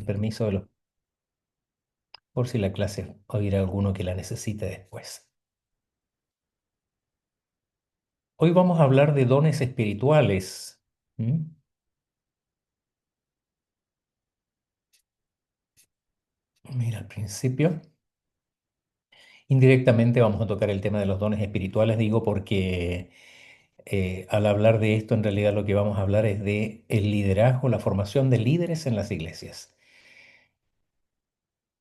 Permiso por si la clase oirá alguno que la necesite después. Hoy vamos a hablar de dones espirituales. ¿Mm? Mira, al principio, indirectamente vamos a tocar el tema de los dones espirituales, digo, porque al hablar de esto, en realidad lo que vamos a hablar es de el liderazgo, la formación de líderes en las iglesias.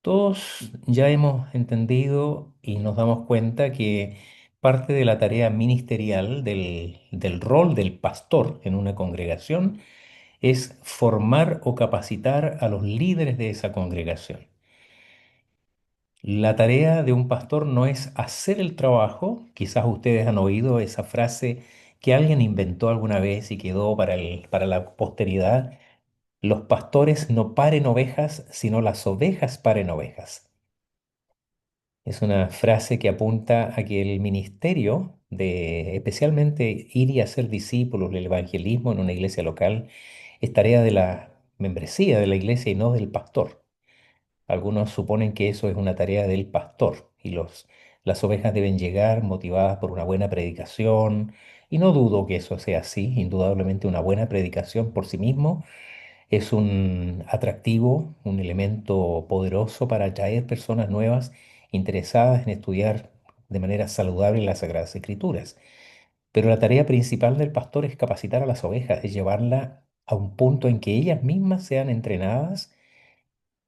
Todos ya hemos entendido y nos damos cuenta que parte de la tarea ministerial del rol del pastor en una congregación es formar o capacitar a los líderes de esa congregación. La tarea de un pastor no es hacer el trabajo, quizás ustedes han oído esa frase que alguien inventó alguna vez y quedó para la posteridad: los pastores no paren ovejas, sino las ovejas paren ovejas. Es una frase que apunta a que el ministerio de especialmente ir y hacer discípulos, el evangelismo en una iglesia local, es tarea de la membresía de la iglesia y no del pastor. Algunos suponen que eso es una tarea del pastor y las ovejas deben llegar motivadas por una buena predicación, y no dudo que eso sea así. Indudablemente una buena predicación por sí mismo es un atractivo, un elemento poderoso para atraer personas nuevas interesadas en estudiar de manera saludable las Sagradas Escrituras. Pero la tarea principal del pastor es capacitar a las ovejas, es llevarla a un punto en que ellas mismas sean entrenadas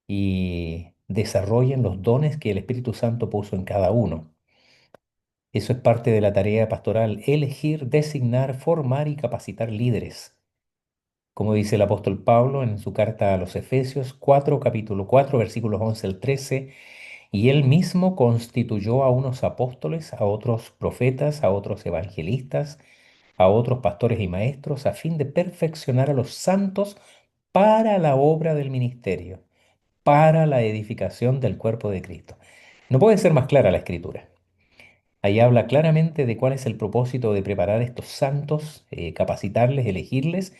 y desarrollen los dones que el Espíritu Santo puso en cada uno. Eso es parte de la tarea pastoral: elegir, designar, formar y capacitar líderes. Como dice el apóstol Pablo en su carta a los Efesios 4, capítulo 4, versículos 11 al 13: y él mismo constituyó a unos apóstoles, a otros profetas, a otros evangelistas, a otros pastores y maestros, a fin de perfeccionar a los santos para la obra del ministerio, para la edificación del cuerpo de Cristo. No puede ser más clara la escritura. Ahí habla claramente de cuál es el propósito de preparar a estos santos, capacitarles, elegirles,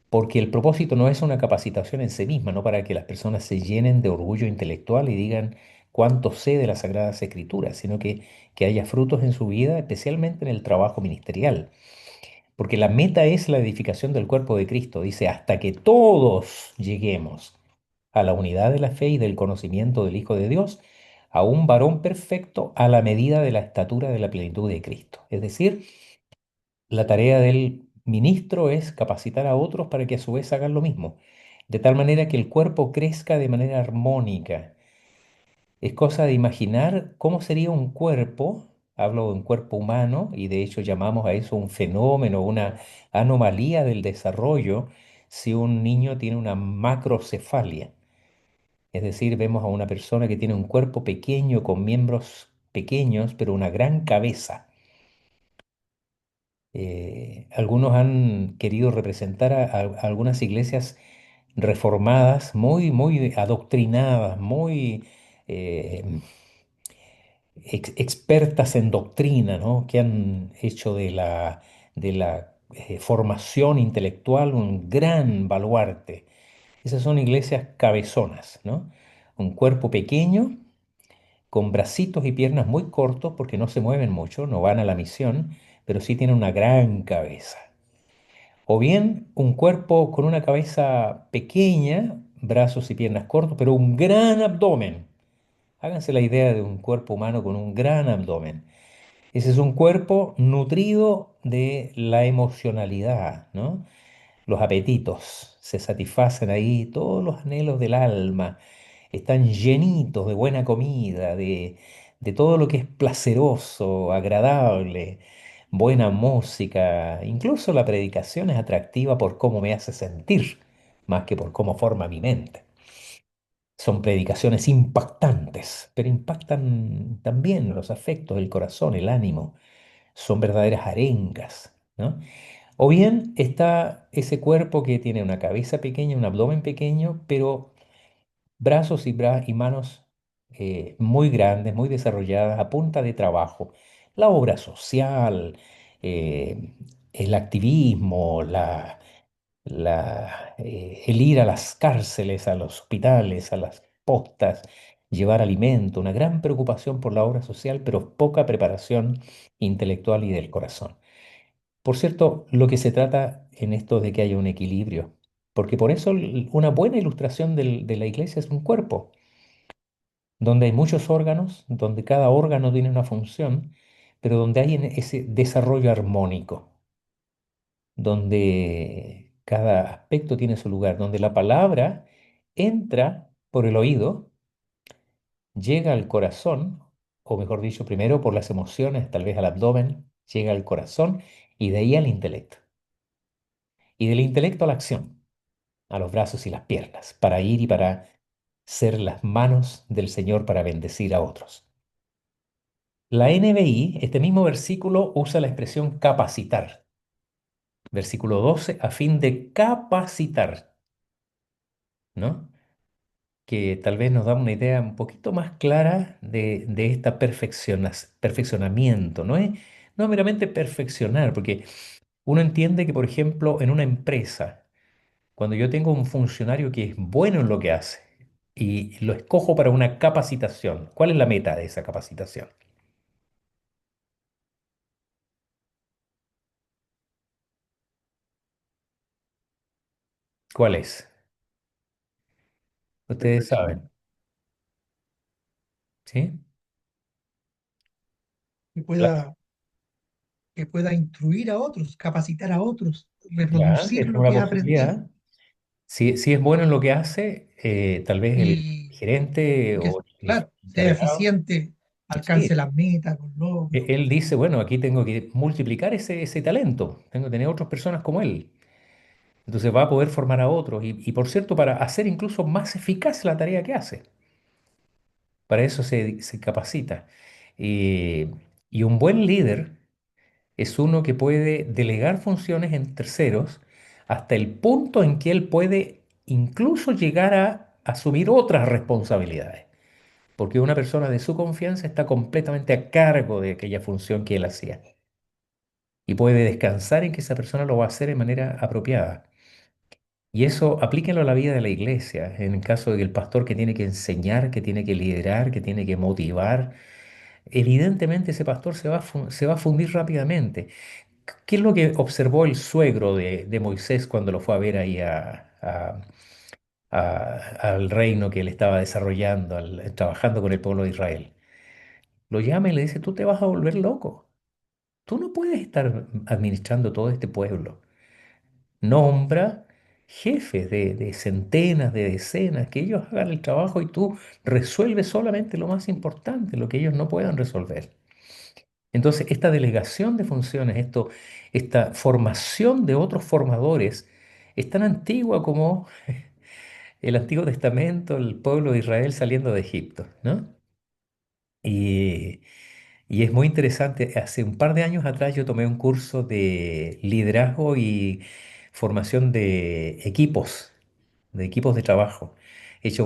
porque el propósito no es una capacitación en sí misma, no para que las personas se llenen de orgullo intelectual y digan cuánto sé de las Sagradas Escrituras, sino que haya frutos en su vida, especialmente en el trabajo ministerial. Porque la meta es la edificación del cuerpo de Cristo. Dice, hasta que todos lleguemos a la unidad de la fe y del conocimiento del Hijo de Dios, a un varón perfecto a la medida de la estatura de la plenitud de Cristo. Es decir, la tarea del ministro es capacitar a otros para que a su vez hagan lo mismo, de tal manera que el cuerpo crezca de manera armónica. Es cosa de imaginar cómo sería un cuerpo, hablo de un cuerpo humano, y de hecho llamamos a eso un fenómeno, una anomalía del desarrollo, si un niño tiene una macrocefalia. Es decir, vemos a una persona que tiene un cuerpo pequeño con miembros pequeños, pero una gran cabeza. Algunos han querido representar a algunas iglesias reformadas, muy adoctrinadas, muy eh, expertas en doctrina, ¿no? Que han hecho de la formación intelectual un gran baluarte. Esas son iglesias cabezonas, ¿no? Un cuerpo pequeño, con bracitos y piernas muy cortos porque no se mueven mucho, no van a la misión, pero sí tienen una gran cabeza. O bien un cuerpo con una cabeza pequeña, brazos y piernas cortos, pero un gran abdomen. Háganse la idea de un cuerpo humano con un gran abdomen. Ese es un cuerpo nutrido de la emocionalidad, ¿no? Los apetitos se satisfacen ahí, todos los anhelos del alma están llenitos de buena comida, de todo lo que es placeroso, agradable, buena música. Incluso la predicación es atractiva por cómo me hace sentir, más que por cómo forma mi mente. Son predicaciones impactantes, pero impactan también los afectos, el corazón, el ánimo. Son verdaderas arengas, ¿no? O bien está ese cuerpo que tiene una cabeza pequeña, un abdomen pequeño, pero brazos y manos muy grandes, muy desarrolladas, a punta de trabajo. La obra social, el activismo, el ir a las cárceles, a los hospitales, a las postas, llevar alimento, una gran preocupación por la obra social, pero poca preparación intelectual y del corazón. Por cierto, lo que se trata en esto de que haya un equilibrio, porque por eso una buena ilustración de la iglesia es un cuerpo, donde hay muchos órganos, donde cada órgano tiene una función, pero donde hay ese desarrollo armónico, donde cada aspecto tiene su lugar, donde la palabra entra por el oído, llega al corazón, o mejor dicho, primero por las emociones, tal vez al abdomen, llega al corazón y de ahí al intelecto. Y del intelecto a la acción, a los brazos y las piernas, para ir y para ser las manos del Señor para bendecir a otros. La NBI, este mismo versículo, usa la expresión capacitar. Versículo 12, a fin de capacitar, ¿no? Que tal vez nos da una idea un poquito más clara de esta perfeccionamiento. No meramente perfeccionar, porque uno entiende que, por ejemplo, en una empresa, cuando yo tengo un funcionario que es bueno en lo que hace y lo escojo para una capacitación, ¿cuál es la meta de esa capacitación? ¿Cuál es? Ustedes saben, ¿sí? que Cla- pueda, que pueda instruir a otros, capacitar a otros, Ya, reproducir es lo una que ha aprendido posibilidad. Si es bueno en lo que hace, tal vez el y, gerente y que, o el claro, sea encargado, eficiente, sí, alcance las metas, los logros. él dice, bueno, aquí tengo que multiplicar ese talento, tengo que tener otras personas como él. Entonces va a poder formar a otros y por cierto, para hacer incluso más eficaz la tarea que hace. Para eso se capacita. Eh, y un buen líder es uno que puede delegar funciones en terceros hasta el punto en que él puede incluso llegar a asumir otras responsabilidades, porque una persona de su confianza está completamente a cargo de aquella función que él hacía y puede descansar en que esa persona lo va a hacer de manera apropiada. Y eso aplíquenlo a la vida de la iglesia, en el caso de que el pastor que tiene que enseñar, que tiene que liderar, que tiene que motivar, evidentemente ese pastor se va a fundir rápidamente. ¿Qué es lo que observó el suegro de Moisés cuando lo fue a ver ahí al reino que él estaba desarrollando, trabajando con el pueblo de Israel? Lo llama y le dice, tú te vas a volver loco. Tú no puedes estar administrando todo este pueblo. Nombra jefes de centenas, de decenas, que ellos hagan el trabajo y tú resuelves solamente lo más importante, lo que ellos no puedan resolver. Entonces, esta delegación de funciones, esta formación de otros formadores, es tan antigua como el Antiguo Testamento, el pueblo de Israel saliendo de Egipto, ¿no? Y, y es muy interesante. Hace un par de años atrás yo tomé un curso de liderazgo y formación de equipos de trabajo, hecho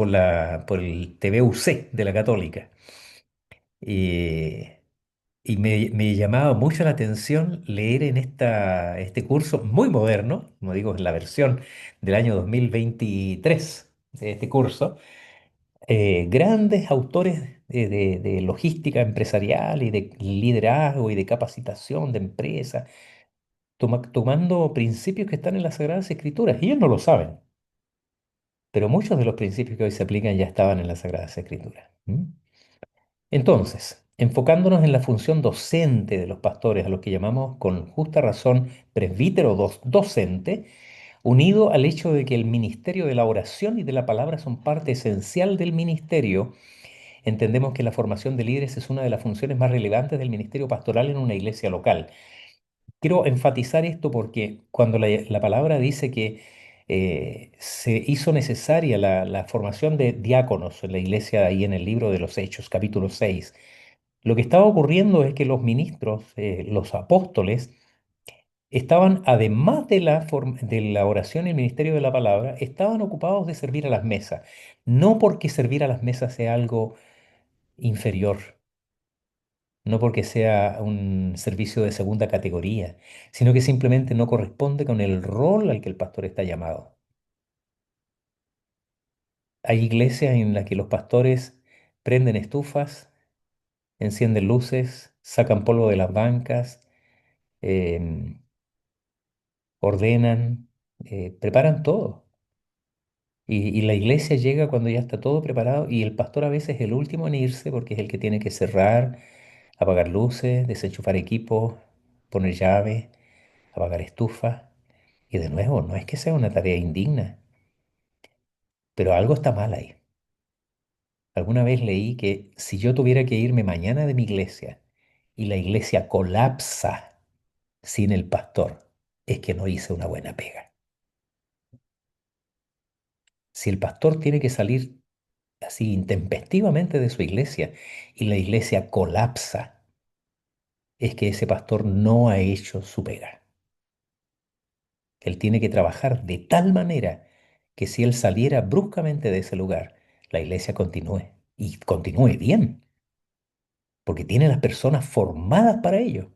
por el TVUC de la Católica. Y, y me llamaba mucho la atención leer en este curso muy moderno, como digo, en la versión del año 2023 de este curso, grandes autores de logística empresarial y de liderazgo y de capacitación de empresas, tomando principios que están en las Sagradas Escrituras. Y ellos no lo saben, pero muchos de los principios que hoy se aplican ya estaban en las Sagradas Escrituras. ¿M? Entonces, enfocándonos en la función docente de los pastores, a los que llamamos con justa razón presbítero docente, unido al hecho de que el ministerio de la oración y de la palabra son parte esencial del ministerio, entendemos que la formación de líderes es una de las funciones más relevantes del ministerio pastoral en una iglesia local. Quiero enfatizar esto porque cuando la palabra dice que se hizo necesaria la formación de diáconos en la iglesia ahí en el libro de los Hechos, capítulo 6, lo que estaba ocurriendo es que los ministros, los apóstoles, estaban, además de la oración y el ministerio de la palabra, estaban ocupados de servir a las mesas. No porque servir a las mesas sea algo inferior, no porque sea un servicio de segunda categoría, sino que simplemente no corresponde con el rol al que el pastor está llamado. Hay iglesias en las que los pastores prenden estufas, encienden luces, sacan polvo de las bancas, em, ordenan, preparan todo. Y la iglesia llega cuando ya está todo preparado y el pastor a veces es el último en irse porque es el que tiene que cerrar, apagar luces, desenchufar equipos, poner llave, apagar estufa. Y de nuevo, no es que sea una tarea indigna, pero algo está mal ahí. Alguna vez leí que si yo tuviera que irme mañana de mi iglesia y la iglesia colapsa sin el pastor, es que no hice una buena pega. Si el pastor tiene que salir así intempestivamente de su iglesia y la iglesia colapsa, es que ese pastor no ha hecho su pega. Él tiene que trabajar de tal manera que si él saliera bruscamente de ese lugar, la iglesia continúe y continúe bien, porque tiene las personas formadas para ello.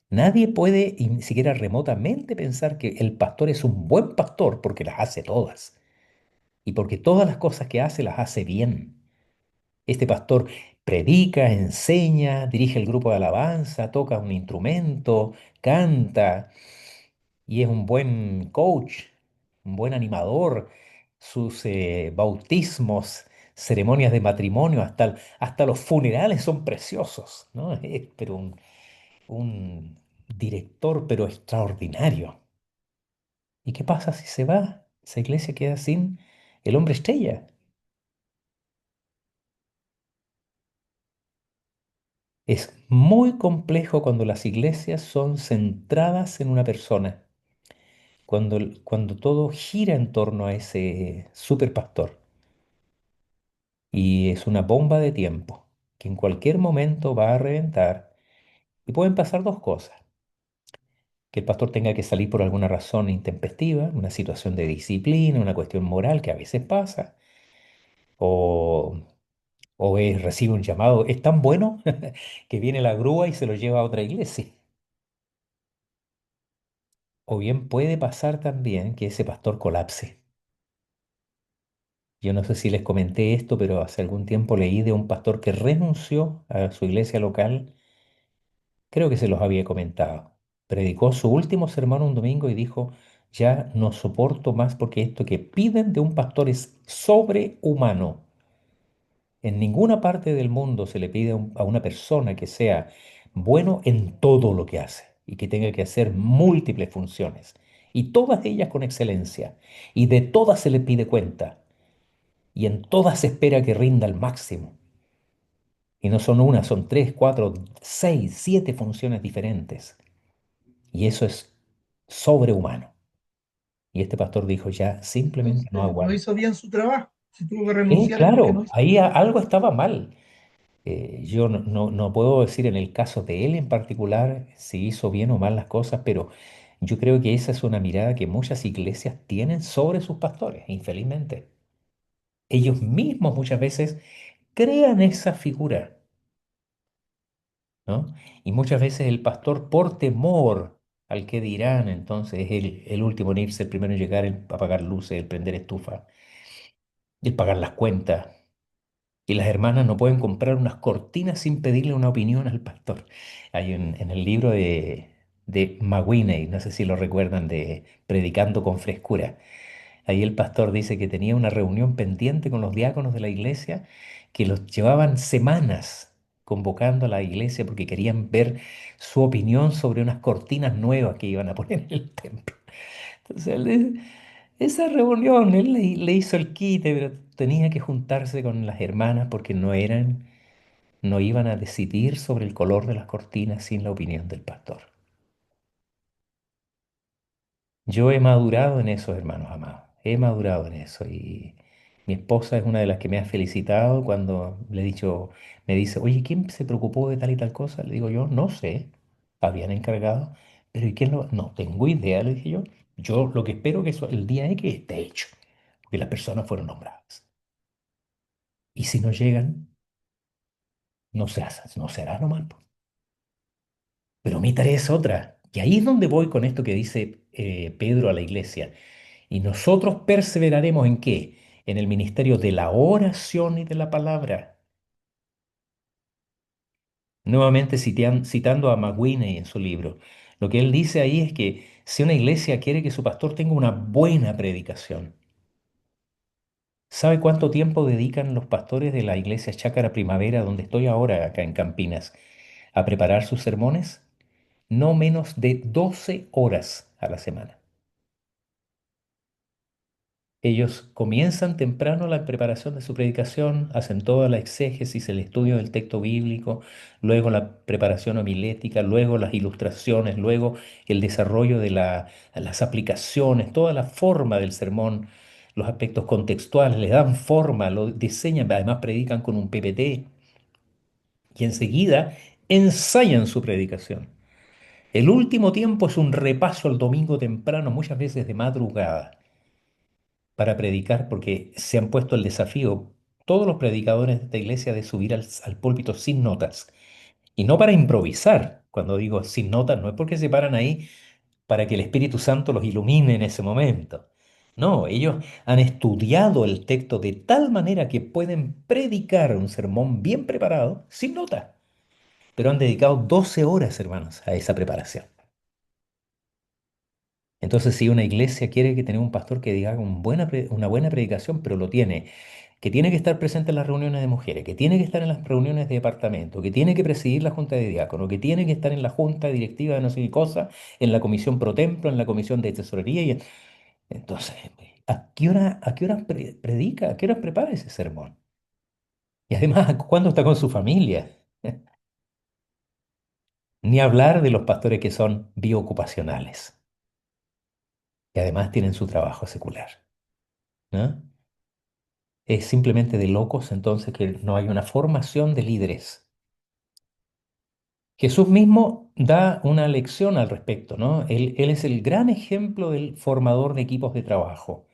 Nadie puede ni siquiera remotamente pensar que el pastor es un buen pastor porque las hace todas y porque todas las cosas que hace las hace bien. Este pastor predica, enseña, dirige el grupo de alabanza, toca un instrumento, canta y es un buen coach, un buen animador. Sus bautismos, ceremonias de matrimonio, hasta los funerales son preciosos, ¿no? Pero un director, pero extraordinario. ¿Y qué pasa si se va? Esa iglesia queda sin el hombre estrella. Es muy complejo cuando las iglesias son centradas en una persona, cuando todo gira en torno a ese super pastor. Y es una bomba de tiempo que en cualquier momento va a reventar. Y pueden pasar dos cosas. Que el pastor tenga que salir por alguna razón intempestiva, una situación de disciplina, una cuestión moral que a veces pasa, o, recibe un llamado, es tan bueno que viene la grúa y se lo lleva a otra iglesia. O bien puede pasar también que ese pastor colapse. Yo no sé si les comenté esto, pero hace algún tiempo leí de un pastor que renunció a su iglesia local. Creo que se los había comentado. Predicó su último sermón un domingo y dijo, ya no soporto más porque esto que piden de un pastor es sobrehumano. En ninguna parte del mundo se le pide a una persona que sea bueno en todo lo que hace y que tenga que hacer múltiples funciones, y todas ellas con excelencia, y de todas se le pide cuenta, y en todas se espera que rinda al máximo. Y no son una, son tres, cuatro, seis, siete funciones diferentes. Y eso es sobrehumano. Y este pastor dijo, ya simplemente no Entonces, no aguanto. hizo bien su trabajo. Si tuvo que renunciar es porque no Claro, hizo ahí bien. algo estaba mal. Yo no puedo decir en el caso de él en particular si hizo bien o mal las cosas, pero yo creo que esa es una mirada que muchas iglesias tienen sobre sus pastores, infelizmente. Ellos mismos muchas veces crean esa figura, ¿no? Y muchas veces el pastor, por temor al que dirán, entonces es el último en irse, el primero en llegar, el apagar luces, el prender estufa, el pagar las cuentas. Y las hermanas no pueden comprar unas cortinas sin pedirle una opinión al pastor. Hay en el libro de McWhinney, no sé si lo recuerdan, de Predicando con Frescura. Ahí el pastor dice que tenía una reunión pendiente con los diáconos de la iglesia que los llevaban semanas convocando a la iglesia porque querían ver su opinión sobre unas cortinas nuevas que iban a poner en el templo. Entonces, esa reunión, él le hizo el quite, pero tenía que juntarse con las hermanas porque no iban a decidir sobre el color de las cortinas sin la opinión del pastor. Yo he madurado en eso, hermanos amados. He madurado en eso y mi esposa es una de las que me ha felicitado cuando le he dicho, me dice, oye, ¿quién se preocupó de tal y tal cosa? Le digo yo, no sé, habían encargado, pero ¿y quién lo? No tengo idea, le dije yo. Yo lo que espero que eso, el día es que esté hecho, que las personas fueron nombradas. Y si no llegan, no se hará nomás, po. Pero mi tarea es otra. Y ahí es donde voy con esto que dice Pedro a la iglesia. Y nosotros perseveraremos ¿en qué? En el ministerio de la oración y de la palabra. Nuevamente citando a McWhinney en su libro. Lo que él dice ahí es que si una iglesia quiere que su pastor tenga una buena predicación, ¿sabe cuánto tiempo dedican los pastores de la iglesia Chácara Primavera, donde estoy ahora, acá en Campinas, a preparar sus sermones? No menos de 12 horas a la semana. Ellos comienzan temprano la preparación de su predicación, hacen toda la exégesis, el estudio del texto bíblico, luego la preparación homilética, luego las ilustraciones, luego el desarrollo de las aplicaciones, toda la forma del sermón, los aspectos contextuales, le dan forma, lo diseñan, además predican con un PPT y enseguida ensayan su predicación. El último tiempo es un repaso el domingo temprano, muchas veces de madrugada para predicar porque se han puesto el desafío, todos los predicadores de esta iglesia, de subir al púlpito sin notas. Y no para improvisar. Cuando digo sin notas, no es porque se paran ahí para que el Espíritu Santo los ilumine en ese momento. No, ellos han estudiado el texto de tal manera que pueden predicar un sermón bien preparado, sin nota. Pero han dedicado 12 horas, hermanos, a esa preparación. Entonces, si una iglesia quiere que tenga un pastor que diga una buena predicación, pero lo tiene, que tiene que estar presente en las reuniones de mujeres, que tiene que estar en las reuniones de departamento, que tiene que presidir la junta de diácono, que tiene que estar en la junta directiva de no sé qué cosa, en la comisión pro templo, en la comisión de tesorería. Entonces, a qué hora predica? ¿A qué hora prepara ese sermón? Y además, ¿cuándo está con su familia? Ni hablar de los pastores que son biocupacionales, que además tienen su trabajo secular, ¿no? Es simplemente de locos entonces que no hay una formación de líderes. Jesús mismo da una lección al respecto, ¿no? Él es el gran ejemplo del formador de equipos de trabajo.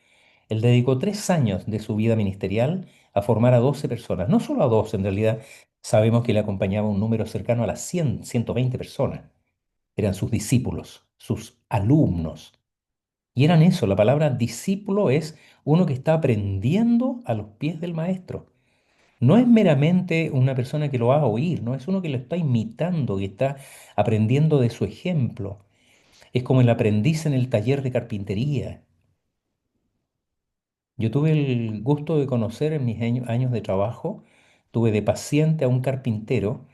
Él dedicó 3 años de su vida ministerial a formar a 12 personas, no solo a 12, en realidad sabemos que le acompañaba un número cercano a las 100, 120 personas. Eran sus discípulos, sus alumnos. Y eran eso, la palabra discípulo es uno que está aprendiendo a los pies del maestro. No es meramente una persona que lo va a oír, no es uno que lo está imitando, que está aprendiendo de su ejemplo. Es como el aprendiz en el taller de carpintería. Yo tuve el gusto de conocer en mis años de trabajo, tuve de paciente a un carpintero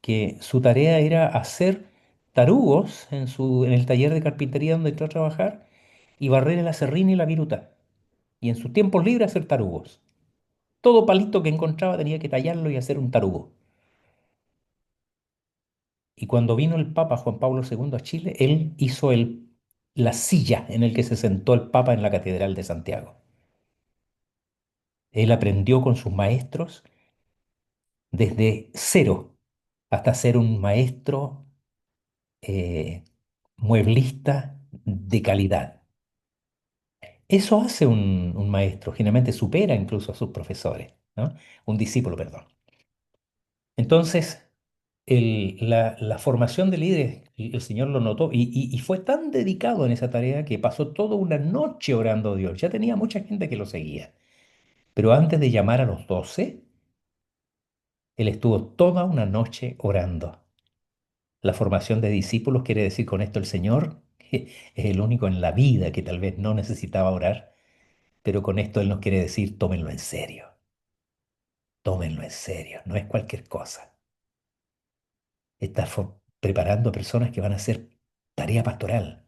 que su tarea era hacer tarugos en el taller de carpintería donde entró a trabajar y barrer el aserrín y la viruta. Y en sus tiempos libres hacer tarugos. Todo palito que encontraba tenía que tallarlo y hacer un tarugo. Y cuando vino el Papa Juan Pablo II a Chile, él hizo la silla en el que se sentó el Papa en la Catedral de Santiago. Él aprendió con sus maestros desde cero hasta ser un maestro eh, mueblista de calidad. Eso hace un maestro, generalmente supera incluso a sus profesores, ¿no? Un discípulo, perdón. Entonces, la formación de líderes, el Señor lo notó y fue tan dedicado en esa tarea que pasó toda una noche orando a Dios. Ya tenía mucha gente que lo seguía. Pero antes de llamar a los 12, él estuvo toda una noche orando. La formación de discípulos quiere decir con esto el Señor es el único en la vida que tal vez no necesitaba orar, pero con esto Él nos quiere decir tómenlo en serio, no es cualquier cosa. Está preparando personas que van a hacer tarea pastoral,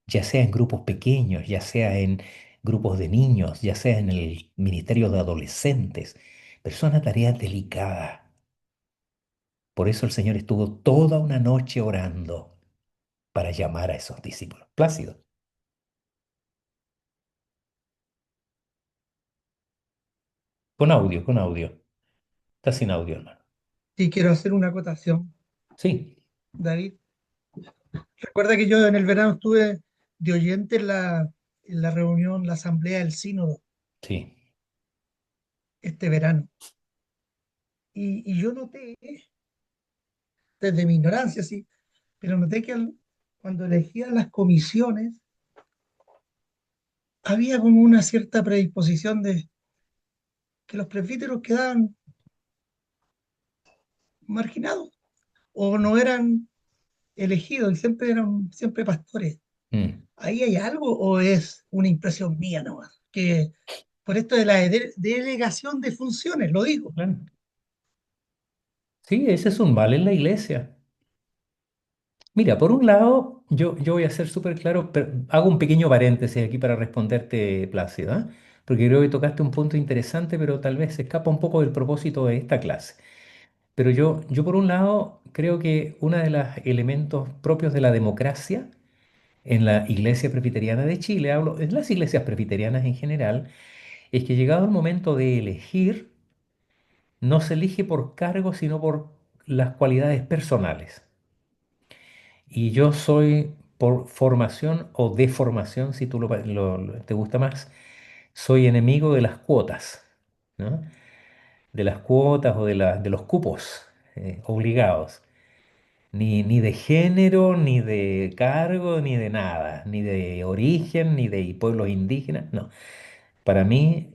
ya sea en grupos pequeños, ya sea en grupos de niños, ya sea en el ministerio de adolescentes, pero es una tarea delicada. Por eso el Señor estuvo toda una noche orando para llamar a esos discípulos. Plácido. Con audio. Está sin audio, hermano. Y quiero hacer una acotación, Sí, David. Recuerda que yo en el verano estuve de oyente en la reunión, la asamblea del sínodo, sí. este verano. Y yo noté, desde mi ignorancia, sí, pero noté que cuando elegían las comisiones, había como una cierta predisposición de que los presbíteros quedaban marginados o no eran elegidos y siempre eran siempre pastores. Mm, ¿Ahí hay algo o es una impresión mía nomás? Que por esto de la delegación de funciones, lo digo. claro. Sí, ese es un mal en la iglesia. Mira, por un lado, yo voy a ser súper claro, pero hago un pequeño paréntesis aquí para responderte, Plácido, ¿ah? Porque creo que tocaste un punto interesante, pero tal vez se escapa un poco del propósito de esta clase. Pero yo por un lado, creo que uno de los elementos propios de la democracia en la Iglesia Presbiteriana de Chile, hablo en las iglesias presbiterianas en general, es que llegado el momento de elegir, no se elige por cargo, sino por las cualidades personales. Y yo soy por formación o deformación, si tú te gusta más, soy enemigo de las cuotas, ¿no? De las cuotas o de los cupos obligados. Ni de género, ni de cargo, ni de nada, ni de origen, ni de pueblos indígenas. No, para mí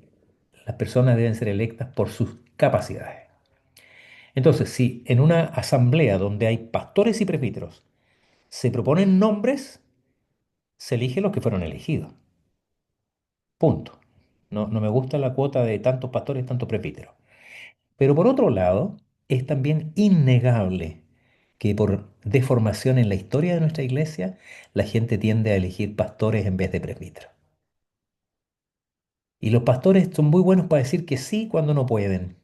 las personas deben ser electas por sus capacidades. Entonces, si en una asamblea donde hay pastores y presbíteros se proponen nombres, se eligen los que fueron elegidos. Punto. No, no me gusta la cuota de tantos pastores, tantos presbíteros. Pero por otro lado, es también innegable que por deformación en la historia de nuestra iglesia, la gente tiende a elegir pastores en vez de presbíteros. Y los pastores son muy buenos para decir que sí cuando no pueden.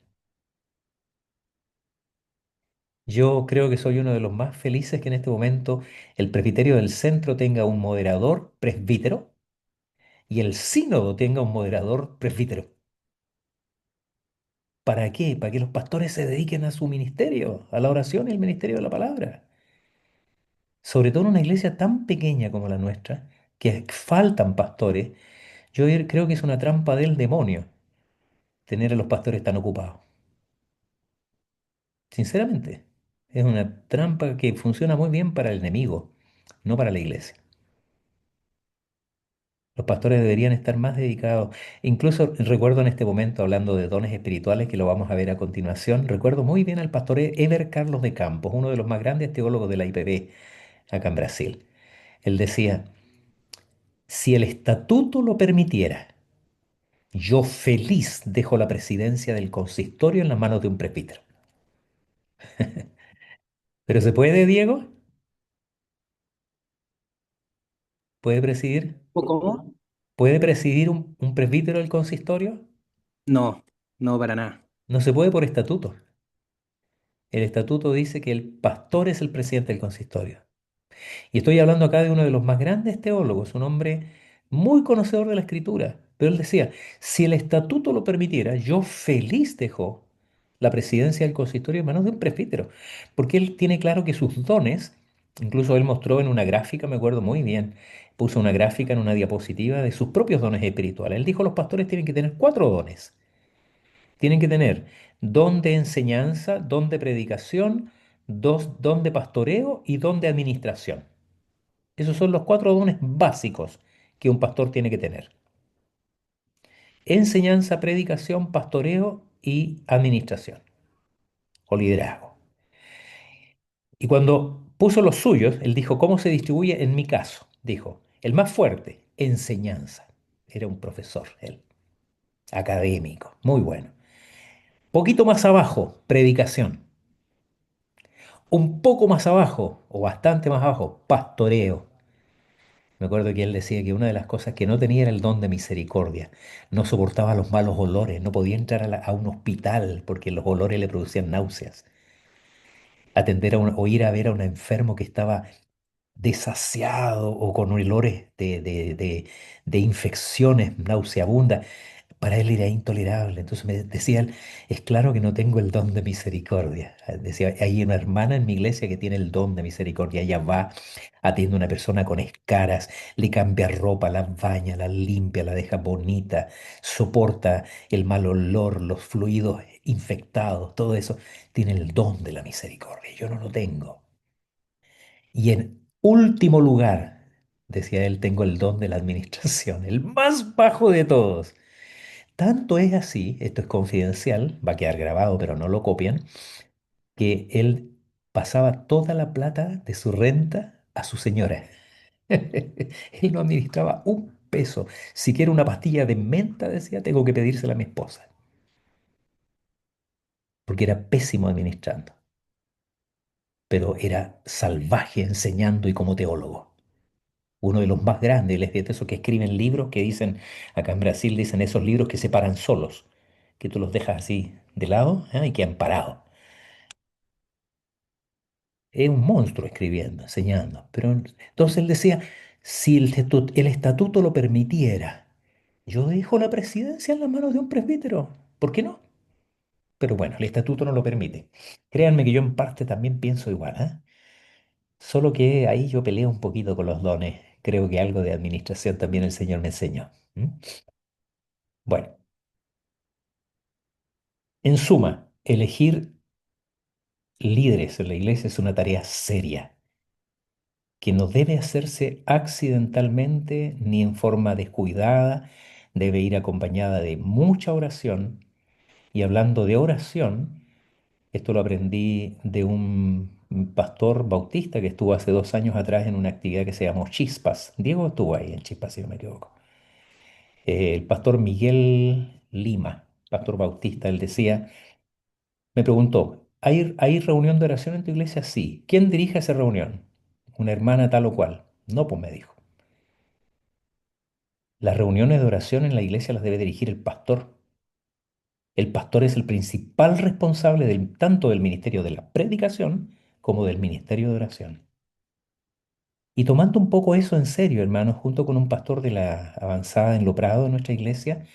Yo creo que soy uno de los más felices que en este momento el presbiterio del centro tenga un moderador presbítero y el sínodo tenga un moderador presbítero. ¿Para qué? Para que los pastores se dediquen a su ministerio, a la oración y el ministerio de la palabra. Sobre todo en una iglesia tan pequeña como la nuestra, que faltan pastores, creo que es una trampa del demonio tener a los pastores tan ocupados. Sinceramente, es una trampa que funciona muy bien para el enemigo, no para la iglesia. Los pastores deberían estar más dedicados. Incluso recuerdo en este momento, hablando de dones espirituales, que lo vamos a ver a continuación, recuerdo muy bien al pastor Eber Carlos de Campos, uno de los más grandes teólogos de la IPB acá en Brasil. Él decía, si el estatuto lo permitiera, yo feliz dejo la presidencia del consistorio en las manos de un presbítero. ¿Pero se puede, Diego? ¿Puede presidir? ¿Cómo? ¿Puede presidir un presbítero del consistorio? No, no para nada. No se puede por estatuto. El estatuto dice que el pastor es el presidente del consistorio. Y estoy hablando acá de uno de los más grandes teólogos, un hombre muy conocedor de la escritura. Pero él decía, si el estatuto lo permitiera, yo feliz dejo la presidencia del consistorio en manos de un presbítero, porque él tiene claro que sus dones, incluso él mostró en una gráfica, me acuerdo muy bien, puso una gráfica en una diapositiva de sus propios dones espirituales. Él dijo, los pastores tienen que tener cuatro dones. Tienen que tener don de enseñanza, don de predicación, don de pastoreo y don de administración. Esos son los cuatro dones básicos que un pastor tiene que tener. Enseñanza, predicación, pastoreo y administración o liderazgo. Y cuando puso los suyos, él dijo, ¿cómo se distribuye en mi caso? Dijo, el más fuerte, enseñanza. Era un profesor, él, académico, muy bueno. Poquito más abajo, predicación. Un poco más abajo, o bastante más abajo, pastoreo. Me acuerdo que él decía que una de las cosas que no tenía era el don de misericordia. No soportaba los malos olores, no podía entrar a un hospital porque los olores le producían náuseas. Atender o ir a ver a un enfermo que estaba desasiado o con olores de infecciones nauseabundas. Para él era intolerable. Entonces me decía él, es claro que no tengo el don de misericordia. Decía, hay una hermana en mi iglesia que tiene el don de misericordia. Ella va, atiende a una persona con escaras, le cambia ropa, la baña, la limpia, la deja bonita, soporta el mal olor, los fluidos infectados, todo eso. Tiene el don de la misericordia. Yo no lo tengo. Y en último lugar, decía él, tengo el don de la administración, el más bajo de todos. Tanto es así, esto es confidencial, va a quedar grabado, pero no lo copian, que él pasaba toda la plata de su renta a su señora. Él no administraba un peso. Si quiere una pastilla de menta, decía, tengo que pedírsela a mi esposa, porque era pésimo administrando, pero era salvaje enseñando y como teólogo. Uno de los más grandes, les de esos que escriben libros que dicen, acá en Brasil dicen esos libros que se paran solos, que tú los dejas así de lado, y quedan parados. Es un monstruo escribiendo, enseñando. Pero entonces él decía, si el estatuto lo permitiera, yo dejo la presidencia en las manos de un presbítero. ¿Por qué no? Pero bueno, el estatuto no lo permite. Créanme que yo en parte también pienso igual, ¿eh? Solo que ahí yo peleo un poquito con los dones. Creo que algo de administración también el Señor me enseñó. ¿M? Bueno, en suma, elegir líderes en la iglesia es una tarea seria que no debe hacerse accidentalmente ni en forma descuidada, debe ir acompañada de mucha oración. Y hablando de oración, esto lo aprendí de un pastor bautista que estuvo hace 2 años atrás en una actividad que se llamó Chispas. Diego estuvo ahí en Chispas, si no me equivoco. El pastor Miguel Lima, pastor bautista, él decía, me preguntó, ¿hay reunión de oración en tu iglesia? Sí. ¿Quién dirige esa reunión? Una hermana tal o cual. No, pues me dijo. Las reuniones de oración en la iglesia las debe dirigir el pastor. El pastor es el principal responsable tanto del ministerio de la predicación como del ministerio de oración. Y tomando un poco eso en serio, hermanos, junto con un pastor de la avanzada en Loprado de nuestra iglesia,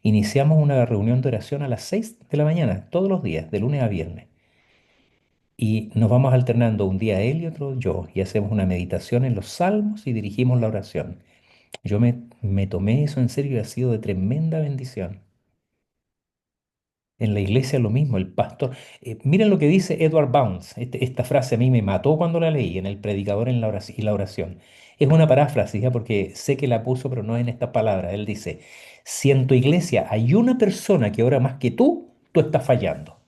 iniciamos una reunión de oración a las 6 de la mañana, todos los días, de lunes a viernes. Y nos vamos alternando un día él y otro yo, y hacemos una meditación en los salmos y dirigimos la oración. Yo me tomé eso en serio y ha sido de tremenda bendición. En la iglesia lo mismo, el pastor. Miren lo que dice Edward Bounds. Esta frase a mí me mató cuando la leí en El Predicador en la oración, y la oración. Es una paráfrasis, ¿ya? Porque sé que la puso, pero no en estas palabras. Él dice, si en tu iglesia hay una persona que ora más que tú estás fallando.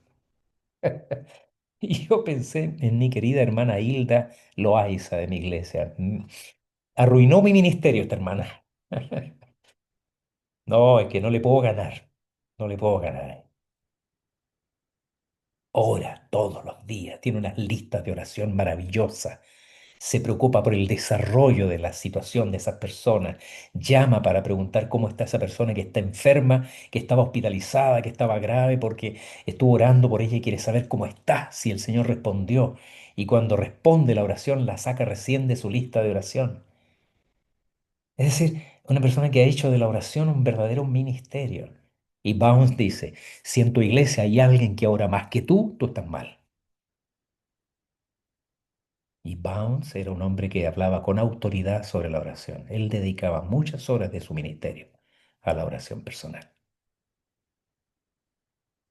Y yo pensé en mi querida hermana Hilda Loaiza de mi iglesia. Arruinó mi ministerio esta hermana. No, es que no le puedo ganar. No le puedo ganar. Ora todos los días, tiene unas listas de oración maravillosas, se preocupa por el desarrollo de la situación de esas personas, llama para preguntar cómo está esa persona que está enferma, que estaba hospitalizada, que estaba grave porque estuvo orando por ella y quiere saber cómo está, si el Señor respondió. Y cuando responde la oración, la saca recién de su lista de oración. Es decir, una persona que ha hecho de la oración un verdadero ministerio. Y Bounds dice, si en tu iglesia hay alguien que ora más que tú estás mal. Y Bounds era un hombre que hablaba con autoridad sobre la oración. Él dedicaba muchas horas de su ministerio a la oración personal.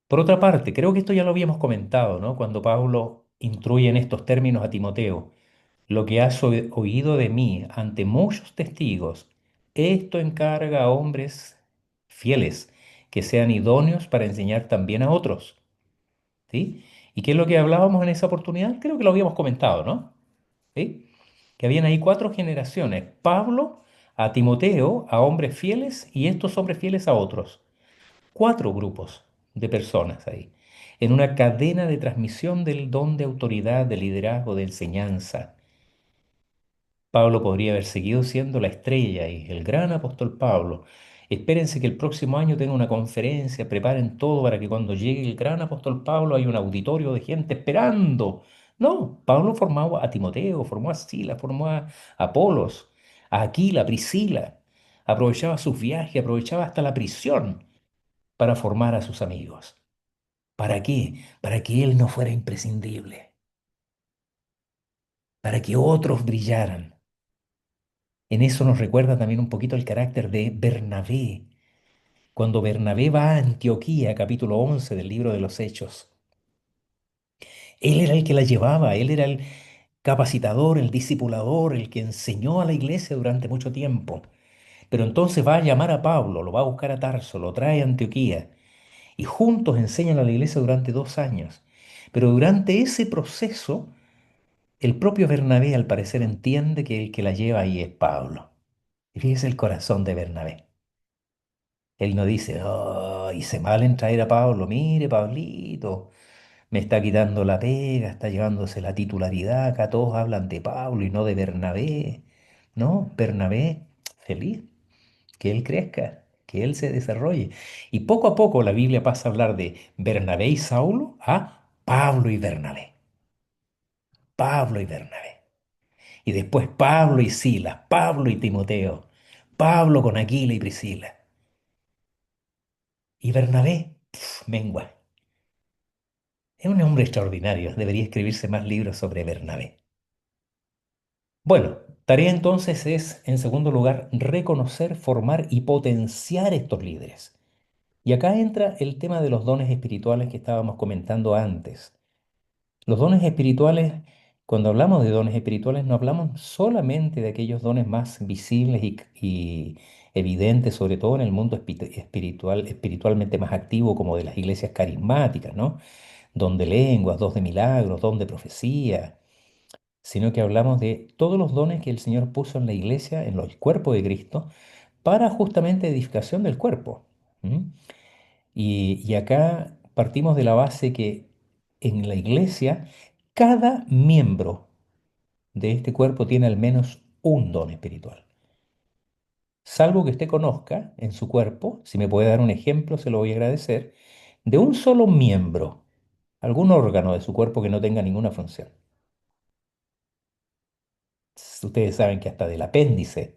Por otra parte, creo que esto ya lo habíamos comentado, ¿no? Cuando Pablo instruye en estos términos a Timoteo, lo que has oído de mí ante muchos testigos, esto encarga a hombres fieles que sean idóneos para enseñar también a otros, ¿sí? ¿Y qué es lo que hablábamos en esa oportunidad? Creo que lo habíamos comentado, ¿no? ¿Sí? Que habían ahí 4 generaciones. Pablo a Timoteo, a hombres fieles y estos hombres fieles a otros. 4 grupos de personas ahí. En una cadena de transmisión del don de autoridad, de liderazgo, de enseñanza. Pablo podría haber seguido siendo la estrella y el gran apóstol Pablo. Espérense que el próximo año tenga una conferencia, preparen todo para que cuando llegue el gran apóstol Pablo haya un auditorio de gente esperando. No, Pablo formó a Timoteo, formó a Silas, formó a Apolos, a Aquila, a Priscila. Aprovechaba sus viajes, aprovechaba hasta la prisión para formar a sus amigos. ¿Para qué? Para que él no fuera imprescindible, para que otros brillaran. En eso nos recuerda también un poquito el carácter de Bernabé. Cuando Bernabé va a Antioquía, capítulo 11 del libro de los Hechos, él era el que la llevaba, él era el capacitador, el discipulador, el que enseñó a la iglesia durante mucho tiempo. Pero entonces va a llamar a Pablo, lo va a buscar a Tarso, lo trae a Antioquía y juntos enseñan a la iglesia durante 2 años. Pero durante ese proceso, el propio Bernabé al parecer entiende que el que la lleva ahí es Pablo. Y fíjese el corazón de Bernabé. Él no dice, oh, hice mal en traer a Pablo, mire, Pablito, me está quitando la pega, está llevándose la titularidad, acá todos hablan de Pablo y no de Bernabé. No, Bernabé, feliz, que él crezca, que él se desarrolle. Y poco a poco la Biblia pasa a hablar de Bernabé y Saulo a Pablo y Bernabé, Pablo y Bernabé. Y después Pablo y Silas, Pablo y Timoteo, Pablo con Aquila y Priscila. Y Bernabé, mengua. Es un hombre extraordinario, debería escribirse más libros sobre Bernabé. Bueno, tarea entonces es, en segundo lugar, reconocer, formar y potenciar estos líderes. Y acá entra el tema de los dones espirituales que estábamos comentando antes. Los dones espirituales, cuando hablamos de dones espirituales, no hablamos solamente de aquellos dones más visibles y evidentes, sobre todo en el mundo espiritual, espiritualmente más activo, como de las iglesias carismáticas, ¿no? Don de lenguas, don de milagros, don de profecía, sino que hablamos de todos los dones que el Señor puso en la iglesia, en el cuerpo de Cristo, para justamente edificación del cuerpo. ¿M? Y acá partimos de la base que en la iglesia cada miembro de este cuerpo tiene al menos un don espiritual. Salvo que usted conozca en su cuerpo, si me puede dar un ejemplo, se lo voy a agradecer, de un solo miembro, algún órgano de su cuerpo que no tenga ninguna función. Ustedes saben que hasta del apéndice,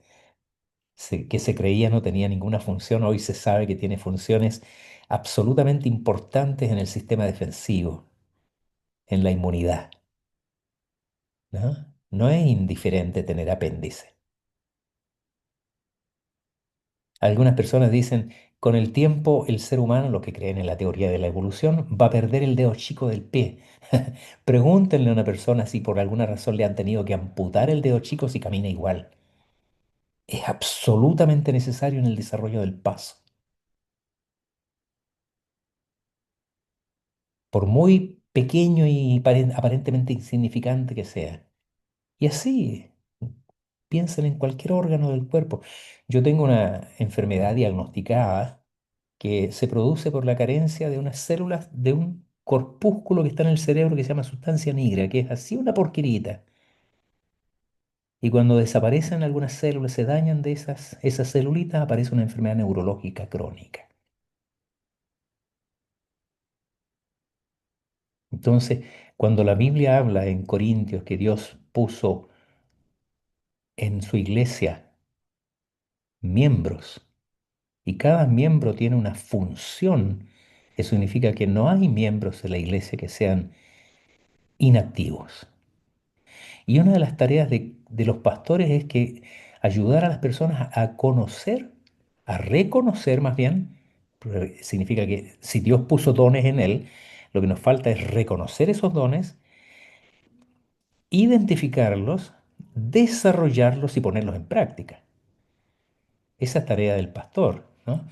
que se creía no tenía ninguna función, hoy se sabe que tiene funciones absolutamente importantes en el sistema defensivo, en la inmunidad, ¿no? No es indiferente tener apéndice. Algunas personas dicen, con el tiempo el ser humano, los que creen en la teoría de la evolución, va a perder el dedo chico del pie. Pregúntenle a una persona si por alguna razón le han tenido que amputar el dedo chico si camina igual. Es absolutamente necesario en el desarrollo del paso. Por muy pequeño y aparentemente insignificante que sea. Y así, piensen en cualquier órgano del cuerpo. Yo tengo una enfermedad diagnosticada que se produce por la carencia de unas células de un corpúsculo que está en el cerebro que se llama sustancia negra, que es así una porquerita. Y cuando desaparecen algunas células, se dañan de esas celulitas, aparece una enfermedad neurológica crónica. Entonces, cuando la Biblia habla en Corintios que Dios puso en su iglesia miembros y cada miembro tiene una función, eso significa que no hay miembros de la iglesia que sean inactivos. Y una de las tareas de los pastores es que ayudar a las personas a conocer, a reconocer más bien, porque significa que si Dios puso dones en él, lo que nos falta es reconocer esos dones, identificarlos, desarrollarlos y ponerlos en práctica. Esa es tarea del pastor, ¿no?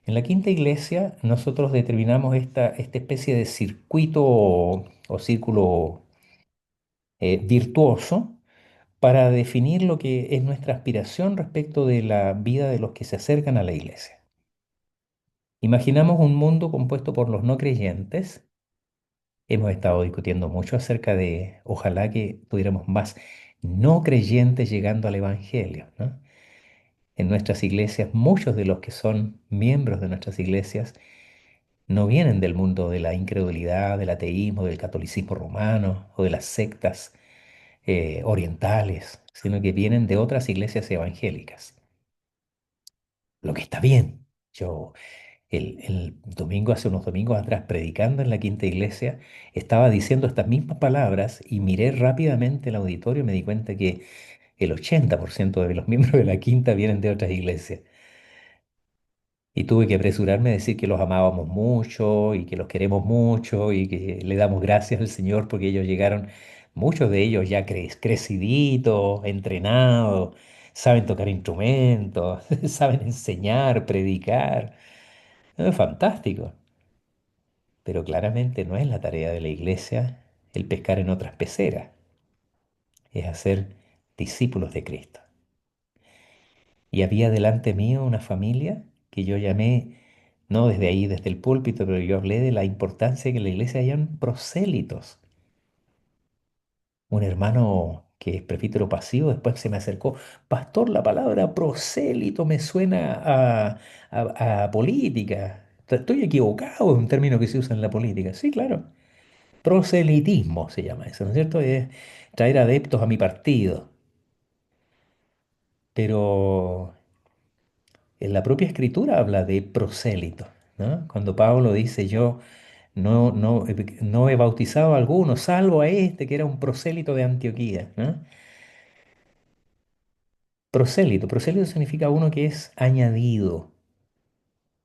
En la quinta iglesia nosotros determinamos esta especie de circuito o círculo virtuoso para definir lo que es nuestra aspiración respecto de la vida de los que se acercan a la iglesia. Imaginamos un mundo compuesto por los no creyentes. Hemos estado discutiendo mucho acerca de, ojalá que tuviéramos más no creyentes llegando al Evangelio, ¿no? En nuestras iglesias, muchos de los que son miembros de nuestras iglesias no vienen del mundo de la incredulidad, del ateísmo, del catolicismo romano o de las sectas orientales, sino que vienen de otras iglesias evangélicas. Lo que está bien. Yo El domingo, hace unos domingos atrás, predicando en la Quinta Iglesia, estaba diciendo estas mismas palabras y miré rápidamente el auditorio y me di cuenta que el 80% de los miembros de la Quinta vienen de otras iglesias. Y tuve que apresurarme a decir que los amábamos mucho y que los queremos mucho y que le damos gracias al Señor porque ellos llegaron, muchos de ellos ya creciditos, entrenados, saben tocar instrumentos, saben enseñar, predicar. Es fantástico. Pero claramente no es la tarea de la iglesia el pescar en otras peceras, es hacer discípulos de Cristo. Y había delante mío una familia que yo llamé, no desde ahí, desde el púlpito, pero yo hablé de la importancia de que en la iglesia hayan prosélitos. Un hermano que es presbítero pasivo después se me acercó, pastor, la palabra prosélito me suena a política. Estoy equivocado, es un término que se usa en la política. Sí, claro. Proselitismo se llama eso, ¿no es cierto? Es traer adeptos a mi partido. Pero en la propia escritura habla de prosélito, ¿no? Cuando Pablo dice yo no he bautizado a alguno, salvo a este que era un prosélito de Antioquía, ¿no? Prosélito significa uno que es añadido,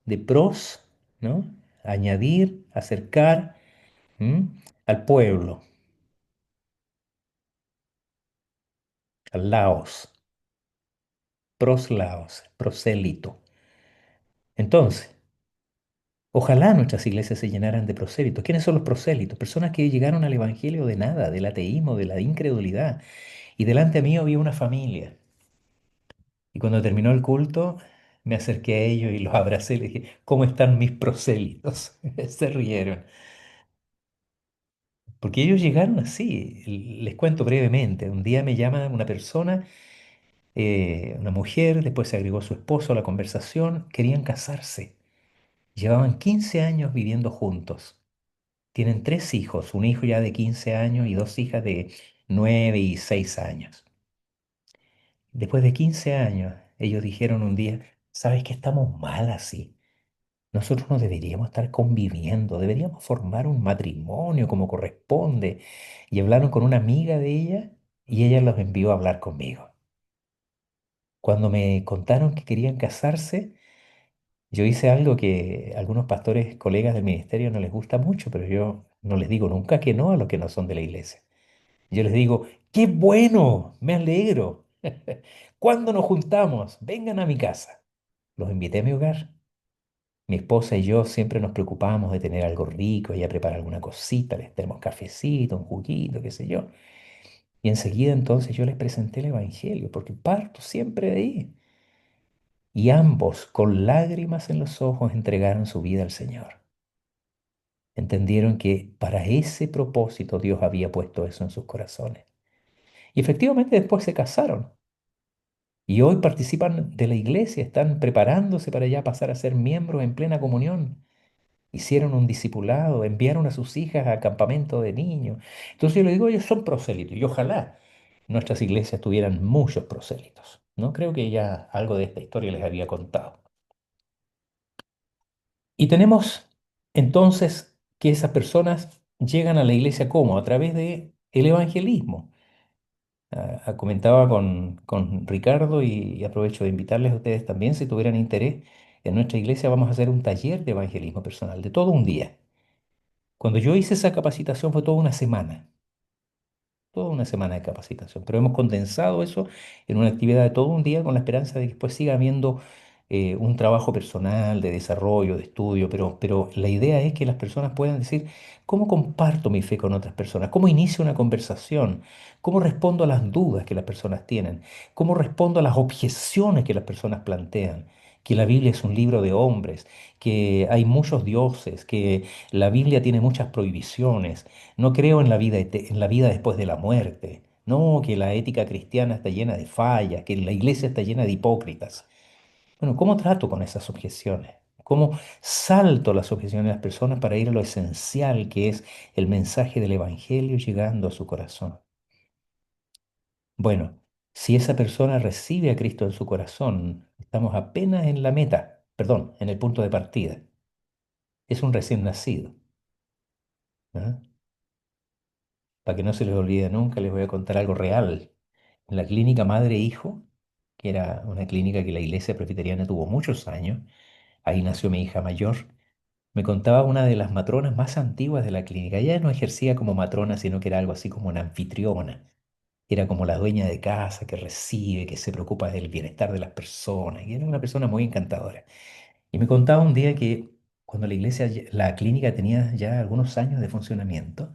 de pros, ¿no? Añadir, acercar, ¿m? Al pueblo, al laos, proslaos, prosélito. Entonces, ojalá nuestras iglesias se llenaran de prosélitos. ¿Quiénes son los prosélitos? Personas que llegaron al evangelio de nada, del ateísmo, de la incredulidad. Y delante mío había una familia. Y cuando terminó el culto, me acerqué a ellos y los abracé y les dije, ¿cómo están mis prosélitos? Se rieron. Porque ellos llegaron así. Les cuento brevemente. Un día me llama una persona, una mujer, después se agregó su esposo a la conversación. Querían casarse. Llevaban 15 años viviendo juntos. Tienen tres hijos, un hijo ya de 15 años y dos hijas de 9 y 6 años. Después de 15 años, ellos dijeron un día, ¿sabes qué? Estamos mal así. Nosotros no deberíamos estar conviviendo, deberíamos formar un matrimonio como corresponde. Y hablaron con una amiga de ella y ella los envió a hablar conmigo. Cuando me contaron que querían casarse, yo hice algo que a algunos pastores, colegas del ministerio no les gusta mucho, pero yo no les digo nunca que no a los que no son de la iglesia. Yo les digo, qué bueno, me alegro. ¿Cuándo nos juntamos? Vengan a mi casa. Los invité a mi hogar. Mi esposa y yo siempre nos preocupábamos de tener algo rico, ella prepara alguna cosita, les tenemos cafecito, un juguito, qué sé yo. Y enseguida entonces yo les presenté el Evangelio, porque parto siempre de ahí. Y ambos, con lágrimas en los ojos, entregaron su vida al Señor. Entendieron que para ese propósito Dios había puesto eso en sus corazones. Y efectivamente después se casaron. Y hoy participan de la iglesia, están preparándose para ya pasar a ser miembros en plena comunión. Hicieron un discipulado, enviaron a sus hijas a campamento de niños. Entonces yo le digo, ellos son prosélitos y ojalá nuestras iglesias tuvieran muchos prosélitos. No creo que ya algo de esta historia les había contado. Y tenemos entonces que esas personas llegan a la iglesia ¿cómo? A través de el evangelismo. Comentaba con Ricardo y aprovecho de invitarles a ustedes también, si tuvieran interés, en nuestra iglesia vamos a hacer un taller de evangelismo personal de todo un día. Cuando yo hice esa capacitación fue toda una semana de capacitación, pero hemos condensado eso en una actividad de todo un día con la esperanza de que después siga habiendo un trabajo personal, de desarrollo, de estudio, pero la idea es que las personas puedan decir, ¿cómo comparto mi fe con otras personas? ¿Cómo inicio una conversación? ¿Cómo respondo a las dudas que las personas tienen? ¿Cómo respondo a las objeciones que las personas plantean? Que la Biblia es un libro de hombres, que hay muchos dioses, que la Biblia tiene muchas prohibiciones. No creo en la vida, en la vida después de la muerte. No, que la ética cristiana está llena de fallas, que la iglesia está llena de hipócritas. Bueno, ¿cómo trato con esas objeciones? ¿Cómo salto las objeciones de las personas para ir a lo esencial que es el mensaje del Evangelio llegando a su corazón? Bueno, si esa persona recibe a Cristo en su corazón, estamos apenas en la meta, perdón, en el punto de partida. Es un recién nacido. ¿Ah? Para que no se les olvide nunca, les voy a contar algo real. En la clínica Madre e Hijo, que era una clínica que la iglesia presbiteriana tuvo muchos años, ahí nació mi hija mayor, me contaba una de las matronas más antiguas de la clínica. Ella no ejercía como matrona, sino que era algo así como una anfitriona. Era como la dueña de casa que recibe, que se preocupa del bienestar de las personas. Y era una persona muy encantadora. Y me contaba un día que cuando la iglesia, la clínica tenía ya algunos años de funcionamiento,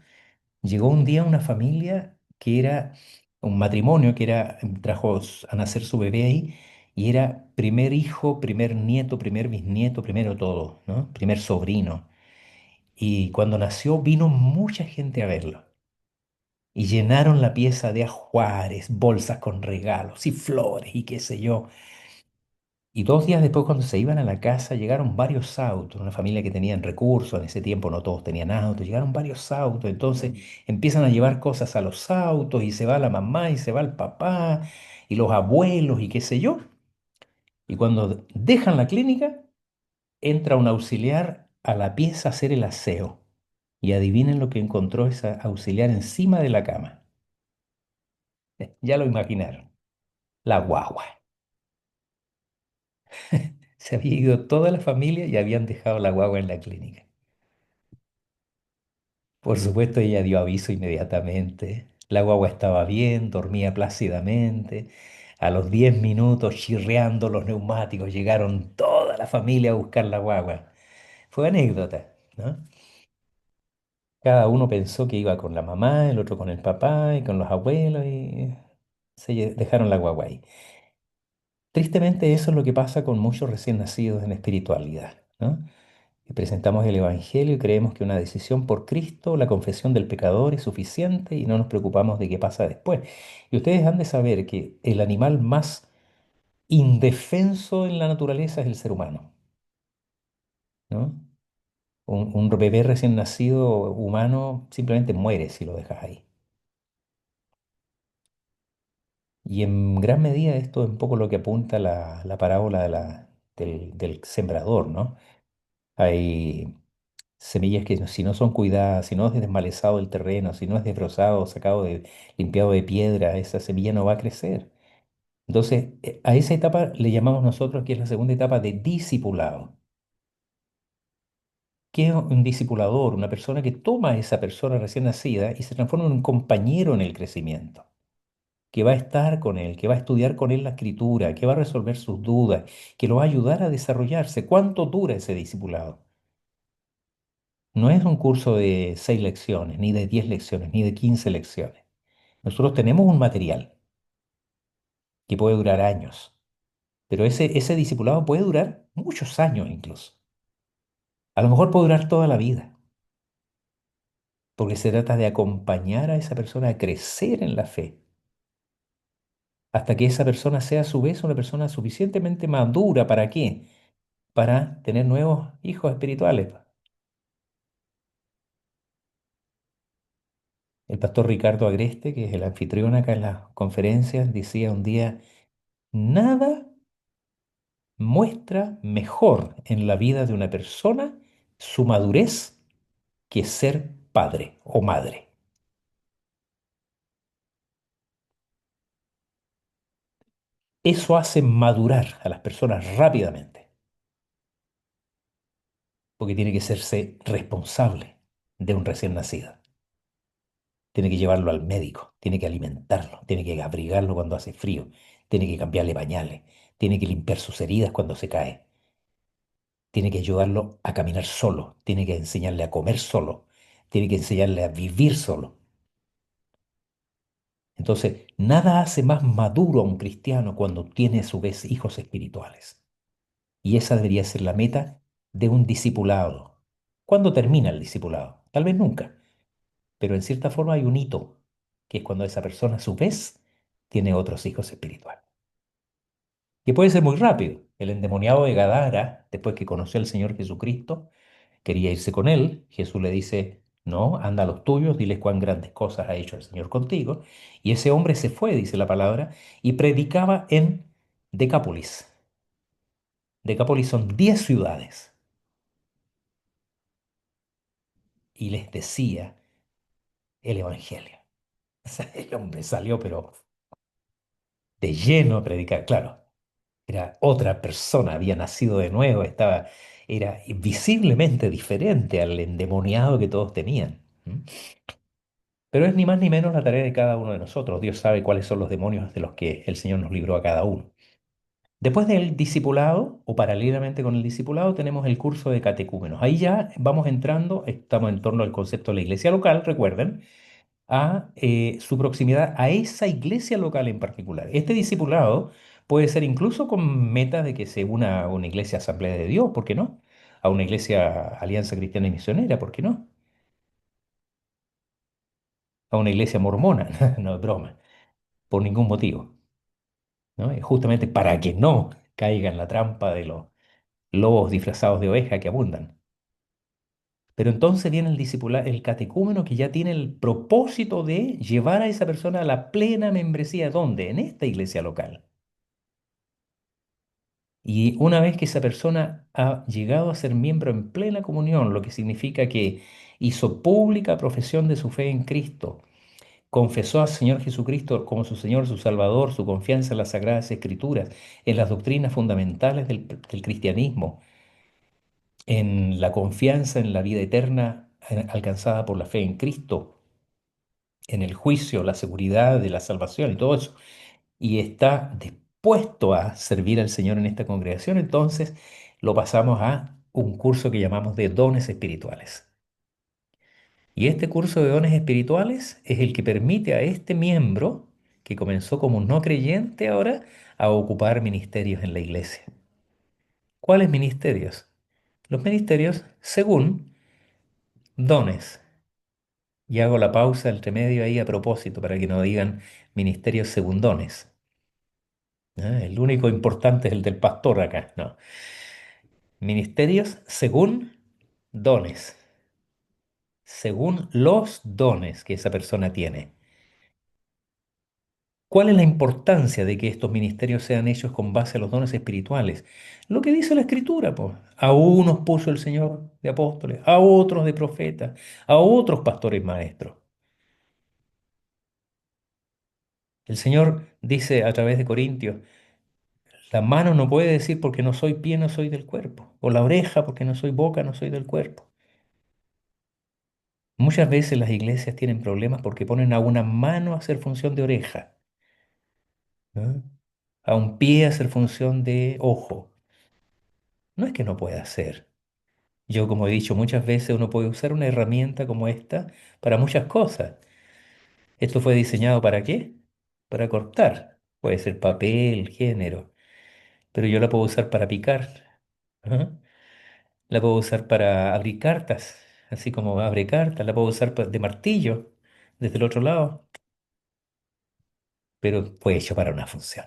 llegó un día una familia que era un matrimonio que era, trajo a nacer su bebé ahí y era primer hijo, primer nieto, primer bisnieto, primero todo, ¿no? Primer sobrino. Y cuando nació vino mucha gente a verlo y llenaron la pieza de ajuares, bolsas con regalos y flores y qué sé yo. Y 2 días después, cuando se iban a la casa, llegaron varios autos, una familia que tenían recursos, en ese tiempo no todos tenían autos, llegaron varios autos, entonces empiezan a llevar cosas a los autos y se va la mamá y se va el papá y los abuelos y qué sé yo. Y cuando dejan la clínica, entra un auxiliar a la pieza a hacer el aseo. Y adivinen lo que encontró esa auxiliar encima de la cama. Ya lo imaginaron, la guagua. Se había ido toda la familia y habían dejado la guagua en la clínica. Por supuesto, ella dio aviso inmediatamente. La guagua estaba bien, dormía plácidamente. A los 10 minutos, chirriando los neumáticos, llegaron toda la familia a buscar la guagua. Fue anécdota, ¿no? Cada uno pensó que iba con la mamá, el otro con el papá y con los abuelos y dejaron la guagua ahí. Tristemente, eso es lo que pasa con muchos recién nacidos en espiritualidad, ¿no? Y presentamos el Evangelio y creemos que una decisión por Cristo, la confesión del pecador es suficiente y no nos preocupamos de qué pasa después. Y ustedes han de saber que el animal más indefenso en la naturaleza es el ser humano, ¿no? Un bebé recién nacido humano simplemente muere si lo dejas ahí. Y en gran medida esto es un poco lo que apunta la parábola del sembrador, ¿no? Hay semillas que si no son cuidadas, si no es desmalezado el terreno, si no es desbrozado, limpiado de piedra, esa semilla no va a crecer. Entonces, a esa etapa le llamamos nosotros, que es la segunda etapa de discipulado. ¿Qué es un discipulador? Una persona que toma a esa persona recién nacida y se transforma en un compañero en el crecimiento, que va a estar con él, que va a estudiar con él la escritura, que va a resolver sus dudas, que lo va a ayudar a desarrollarse. ¿Cuánto dura ese discipulado? No es un curso de 6 lecciones, ni de 10 lecciones, ni de 15 lecciones. Nosotros tenemos un material que puede durar años, pero ese discipulado puede durar muchos años incluso. A lo mejor puede durar toda la vida, porque se trata de acompañar a esa persona a crecer en la fe, hasta que esa persona sea a su vez una persona suficientemente madura. ¿Para qué? Para tener nuevos hijos espirituales. El pastor Ricardo Agreste, que es el anfitrión acá en las conferencias, decía un día, nada muestra mejor en la vida de una persona su madurez que ser padre o madre. Eso hace madurar a las personas rápidamente, porque tiene que serse responsable de un recién nacido. Tiene que llevarlo al médico, tiene que alimentarlo, tiene que abrigarlo cuando hace frío, tiene que cambiarle pañales, tiene que limpiar sus heridas cuando se cae, tiene que ayudarlo a caminar solo, tiene que enseñarle a comer solo, tiene que enseñarle a vivir solo. Entonces, nada hace más maduro a un cristiano cuando tiene a su vez hijos espirituales. Y esa debería ser la meta de un discipulado. ¿Cuándo termina el discipulado? Tal vez nunca, pero en cierta forma hay un hito, que es cuando esa persona a su vez tiene otros hijos espirituales. Y puede ser muy rápido. El endemoniado de Gadara, después que conoció al Señor Jesucristo, quería irse con él. Jesús le dice, no, anda a los tuyos, diles cuán grandes cosas ha hecho el Señor contigo. Y ese hombre se fue, dice la palabra, y predicaba en Decápolis. Decápolis son 10 ciudades. y les decía el Evangelio. O sea, el hombre salió, pero de lleno a predicar. Claro, era otra persona, había nacido de nuevo, era visiblemente diferente al endemoniado que todos tenían. ¿M? Pero es ni más ni menos la tarea de cada uno de nosotros. Dios sabe cuáles son los demonios de los que el Señor nos libró a cada uno. Después del discipulado, o paralelamente con el discipulado, tenemos el curso de catecúmenos. Ahí ya vamos entrando, estamos en torno al concepto de la iglesia local, recuerden, a su proximidad a esa iglesia local en particular. Este discipulado puede ser incluso con metas de que se una a una iglesia Asamblea de Dios, ¿por qué no? A una iglesia Alianza Cristiana y Misionera, ¿por qué no? A una iglesia mormona, no es broma, por ningún motivo, ¿no? Es justamente para que no caiga en la trampa de los lobos disfrazados de oveja que abundan. Pero entonces viene el catecúmeno que ya tiene el propósito de llevar a esa persona a la plena membresía. ¿Dónde? En esta iglesia local. Y una vez que esa persona ha llegado a ser miembro en plena comunión, lo que significa que hizo pública profesión de su fe en Cristo, confesó al Señor Jesucristo como su Señor, su Salvador, su confianza en las Sagradas Escrituras, en las doctrinas fundamentales del cristianismo, en la confianza en la vida eterna alcanzada por la fe en Cristo, en el juicio, la seguridad de la salvación y todo eso, y está dispuesto a servir al Señor en esta congregación, entonces lo pasamos a un curso que llamamos de dones espirituales. Y este curso de dones espirituales es el que permite a este miembro, que comenzó como un no creyente ahora, a ocupar ministerios en la iglesia. ¿Cuáles ministerios? Los ministerios según dones. Y hago la pausa entre medio ahí a propósito para que no digan ministerios según dones. ¿Ah? El único importante es el del pastor acá. No. Ministerios según dones, según los dones que esa persona tiene. ¿Cuál es la importancia de que estos ministerios sean hechos con base a los dones espirituales? Lo que dice la Escritura, pues. A unos puso el Señor de apóstoles, a otros de profetas, a otros pastores maestros. El Señor dice a través de Corintios, la mano no puede decir porque no soy pie, no soy del cuerpo. O la oreja porque no soy boca, no soy del cuerpo. Muchas veces las iglesias tienen problemas porque ponen a una mano a hacer función de oreja, ¿no? A un pie a hacer función de ojo. No es que no pueda hacer. Yo, como he dicho muchas veces, uno puede usar una herramienta como esta para muchas cosas. ¿Esto fue diseñado para qué? Para cortar. Puede ser papel, género, pero yo la puedo usar para picar. ¿Ah? La puedo usar para abrir cartas, así como abre cartas. La puedo usar de martillo desde el otro lado, pero fue hecho para una función.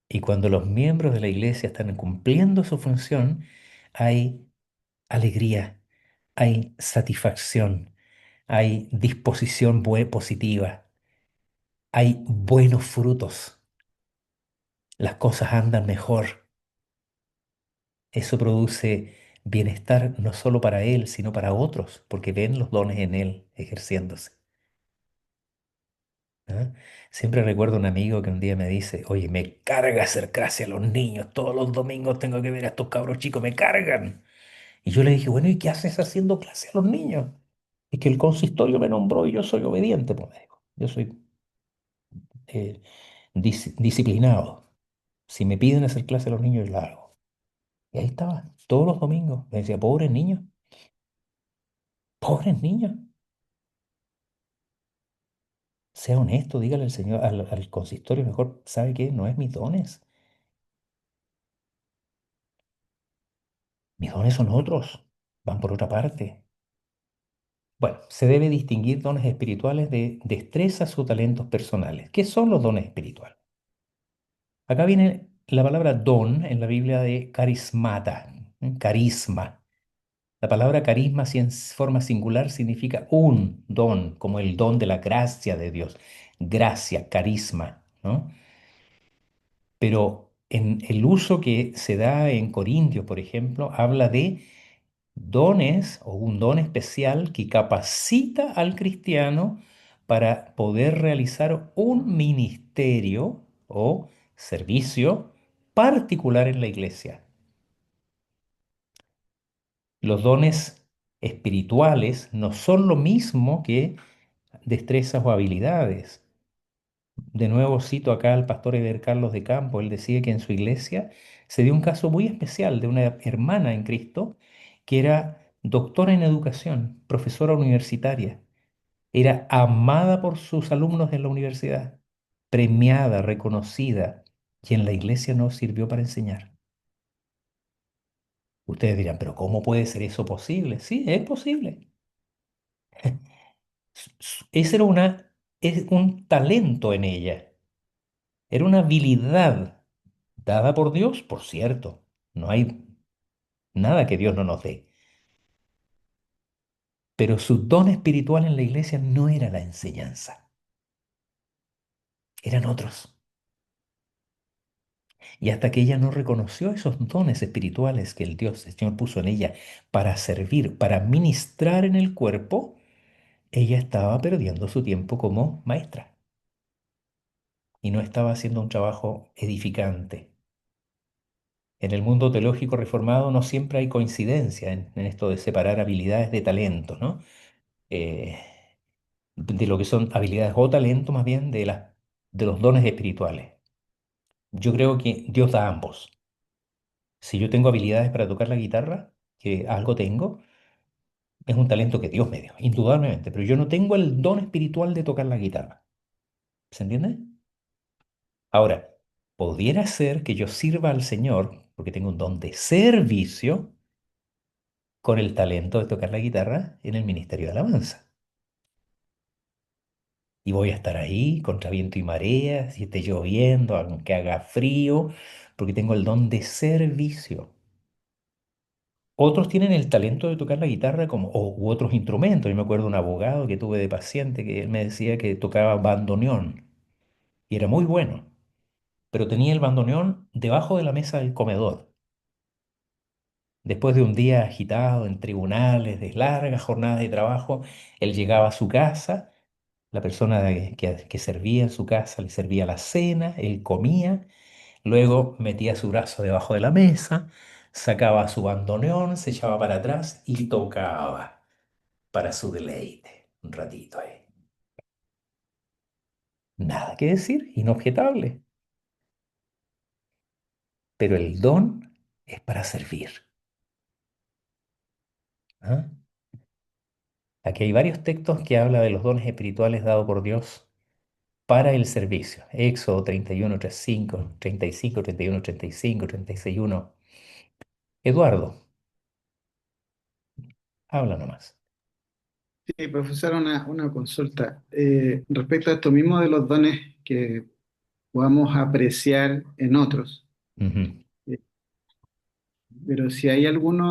Y cuando los miembros de la iglesia están cumpliendo su función, hay alegría, hay satisfacción, hay disposición positiva, hay buenos frutos, las cosas andan mejor. Eso produce bienestar no solo para él, sino para otros, porque ven los dones en él ejerciéndose. ¿Ah? Siempre recuerdo un amigo que un día me dice, oye, me carga hacer clase a los niños, todos los domingos tengo que ver a estos cabros chicos, me cargan. Y yo le dije, bueno, ¿y qué haces haciendo clase a los niños? Es que el consistorio me nombró y yo soy obediente, pues me dijo. Yo soy eh, disciplinado. Si me piden hacer clase a los niños, yo lo hago. Y ahí estaba, todos los domingos. Me decía, pobres niños. Sea honesto, dígale al señor, al consistorio mejor, ¿sabe qué? No es mis dones. Mis dones son otros, van por otra parte. Bueno, se debe distinguir dones espirituales de destrezas o talentos personales. ¿Qué son los dones espirituales? Acá viene la palabra don en la Biblia de carismata, carisma. La palabra carisma, si en forma singular, significa un don, como el don de la gracia de Dios. Gracia, carisma, ¿no? Pero en el uso que se da en Corintios, por ejemplo, habla de Dones o un don especial que capacita al cristiano para poder realizar un ministerio o servicio particular en la iglesia. Los dones espirituales no son lo mismo que destrezas o habilidades. De nuevo cito acá al pastor Eder Carlos de Campo. Él decía que en su iglesia se dio un caso muy especial de una hermana en Cristo que era doctora en educación, profesora universitaria. Era amada por sus alumnos en la universidad, premiada, reconocida, y en la iglesia no sirvió para enseñar. Ustedes dirán, pero ¿cómo puede ser eso posible? Sí, es posible. Ese era es un talento en ella, era una habilidad dada por Dios, por cierto. No hay nada que Dios no nos dé. Pero su don espiritual en la iglesia no era la enseñanza, eran otros. Y hasta que ella no reconoció esos dones espirituales que el Señor puso en ella para servir, para ministrar en el cuerpo, ella estaba perdiendo su tiempo como maestra y no estaba haciendo un trabajo edificante. En el mundo teológico reformado no siempre hay coincidencia en esto de separar habilidades de talentos, ¿no? Eh, de lo que son habilidades o talentos más bien de los dones espirituales. Yo creo que Dios da ambos. Si yo tengo habilidades para tocar la guitarra, que algo tengo, es un talento que Dios me dio, indudablemente, pero yo no tengo el don espiritual de tocar la guitarra. ¿Se entiende? Ahora, pudiera ser que yo sirva al Señor, porque tengo un don de servicio, con el talento de tocar la guitarra en el ministerio de alabanza. Y voy a estar ahí contra viento y marea, si esté lloviendo, aunque haga frío, porque tengo el don de servicio. Otros tienen el talento de tocar la guitarra como, u otros instrumentos. Yo me acuerdo de un abogado que tuve de paciente que él me decía que tocaba bandoneón y era muy bueno, pero tenía el bandoneón debajo de la mesa del comedor. Después de un día agitado en tribunales, de largas jornadas de trabajo, él llegaba a su casa, la persona que servía en su casa le servía la cena, él comía. Luego metía su brazo debajo de la mesa, sacaba su bandoneón, se echaba para atrás y tocaba para su deleite. Un ratito ahí. Nada que decir, inobjetable. Pero el don es para servir. ¿Ah? Aquí hay varios textos que hablan de los dones espirituales dados por Dios para el servicio. Éxodo 31, 35, 35, 31, 35, 36, 1. Eduardo, habla nomás. Sí, profesor, una consulta. Respecto a esto mismo de los dones que podamos apreciar en otros. Ujú. Eh, pero si hay algún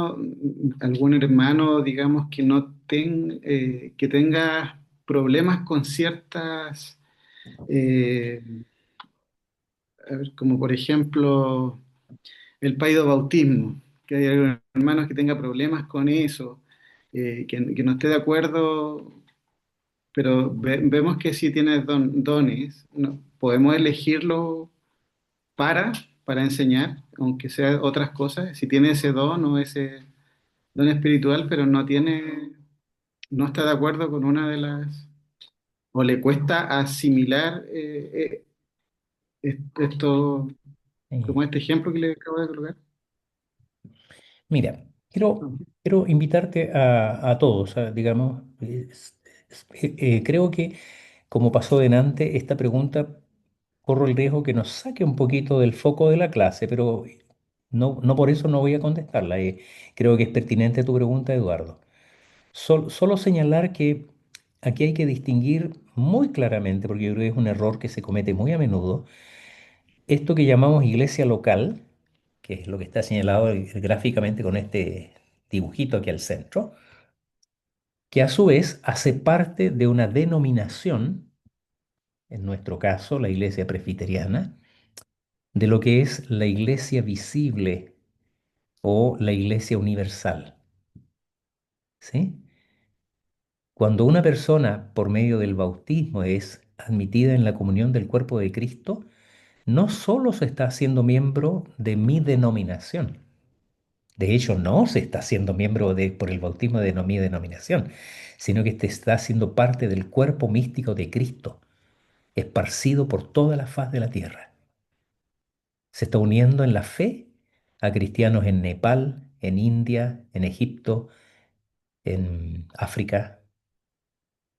hermano, digamos, que tenga problemas con ciertas, eh, a ver, como por ejemplo el paidobautismo, que hay algunos hermanos que tengan problemas con eso, que no esté de acuerdo. Pero vemos que si tienes dones, ¿no? Podemos elegirlo para, para enseñar, aunque sea otras cosas. Si tiene ese don o ese don espiritual, pero no está de acuerdo con una de las, o le cuesta asimilar esto, como Eh, este ejemplo que le acabo de colocar. Mira, No. quiero invitarte a todos, digamos, creo que como pasó delante, esta pregunta corro el riesgo que nos saque un poquito del foco de la clase, pero no por eso no voy a contestarla. Creo que es pertinente tu pregunta, Eduardo. Solo señalar que aquí hay que distinguir muy claramente, porque yo creo que es un error que se comete muy a menudo, esto que llamamos iglesia local, que es lo que está señalado gráficamente con este dibujito aquí al centro, que a su vez hace parte de una denominación, en nuestro caso la iglesia presbiteriana, de lo que es la iglesia visible o la iglesia universal. ¿sí? Cuando una persona, por medio del bautismo, es admitida en la comunión del cuerpo de Cristo, no solo se está haciendo miembro de mi denominación, de hecho no se está haciendo miembro por el bautismo de mi denominación, sino que te está haciendo parte del cuerpo místico de Cristo, esparcido por toda la faz de la tierra. Se está uniendo en la fe a cristianos en Nepal, en India, en Egipto, en África,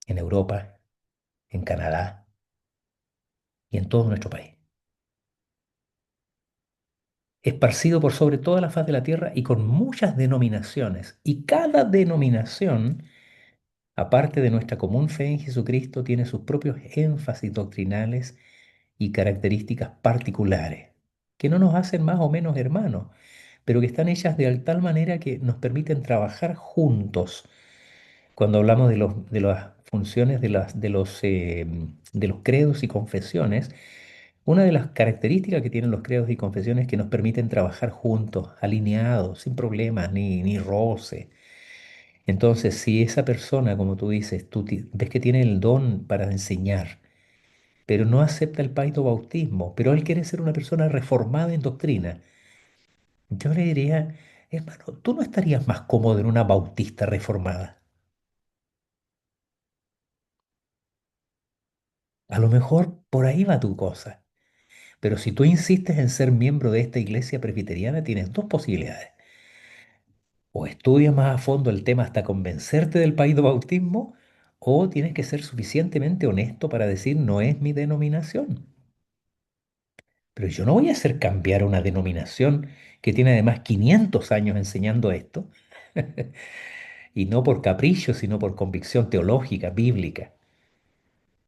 en Europa, en Canadá y en todo nuestro país. Esparcido por sobre toda la faz de la tierra y con muchas denominaciones. Y cada denominación, aparte de nuestra común fe en Jesucristo, tiene sus propios énfasis doctrinales y características particulares, que no nos hacen más o menos hermanos, pero que están hechas de tal manera que nos permiten trabajar juntos. Cuando hablamos de las funciones de los credos y confesiones, una de las características que tienen los credos y confesiones es que nos permiten trabajar juntos, alineados, sin problemas ni roce. Entonces, si esa persona, como tú dices, ves que tiene el don para enseñar, pero no acepta el paito bautismo, pero él quiere ser una persona reformada en doctrina, yo le diría, hermano, ¿tú no estarías más cómodo en una bautista reformada? A lo mejor por ahí va tu cosa. Pero si tú insistes en ser miembro de esta iglesia presbiteriana, tienes dos posibilidades. O estudias más a fondo el tema hasta convencerte del país de bautismo, o tienes que ser suficientemente honesto para decir no es mi denominación. Pero yo no voy a hacer cambiar una denominación que tiene además 500 años enseñando esto, y no por capricho, sino por convicción teológica, bíblica.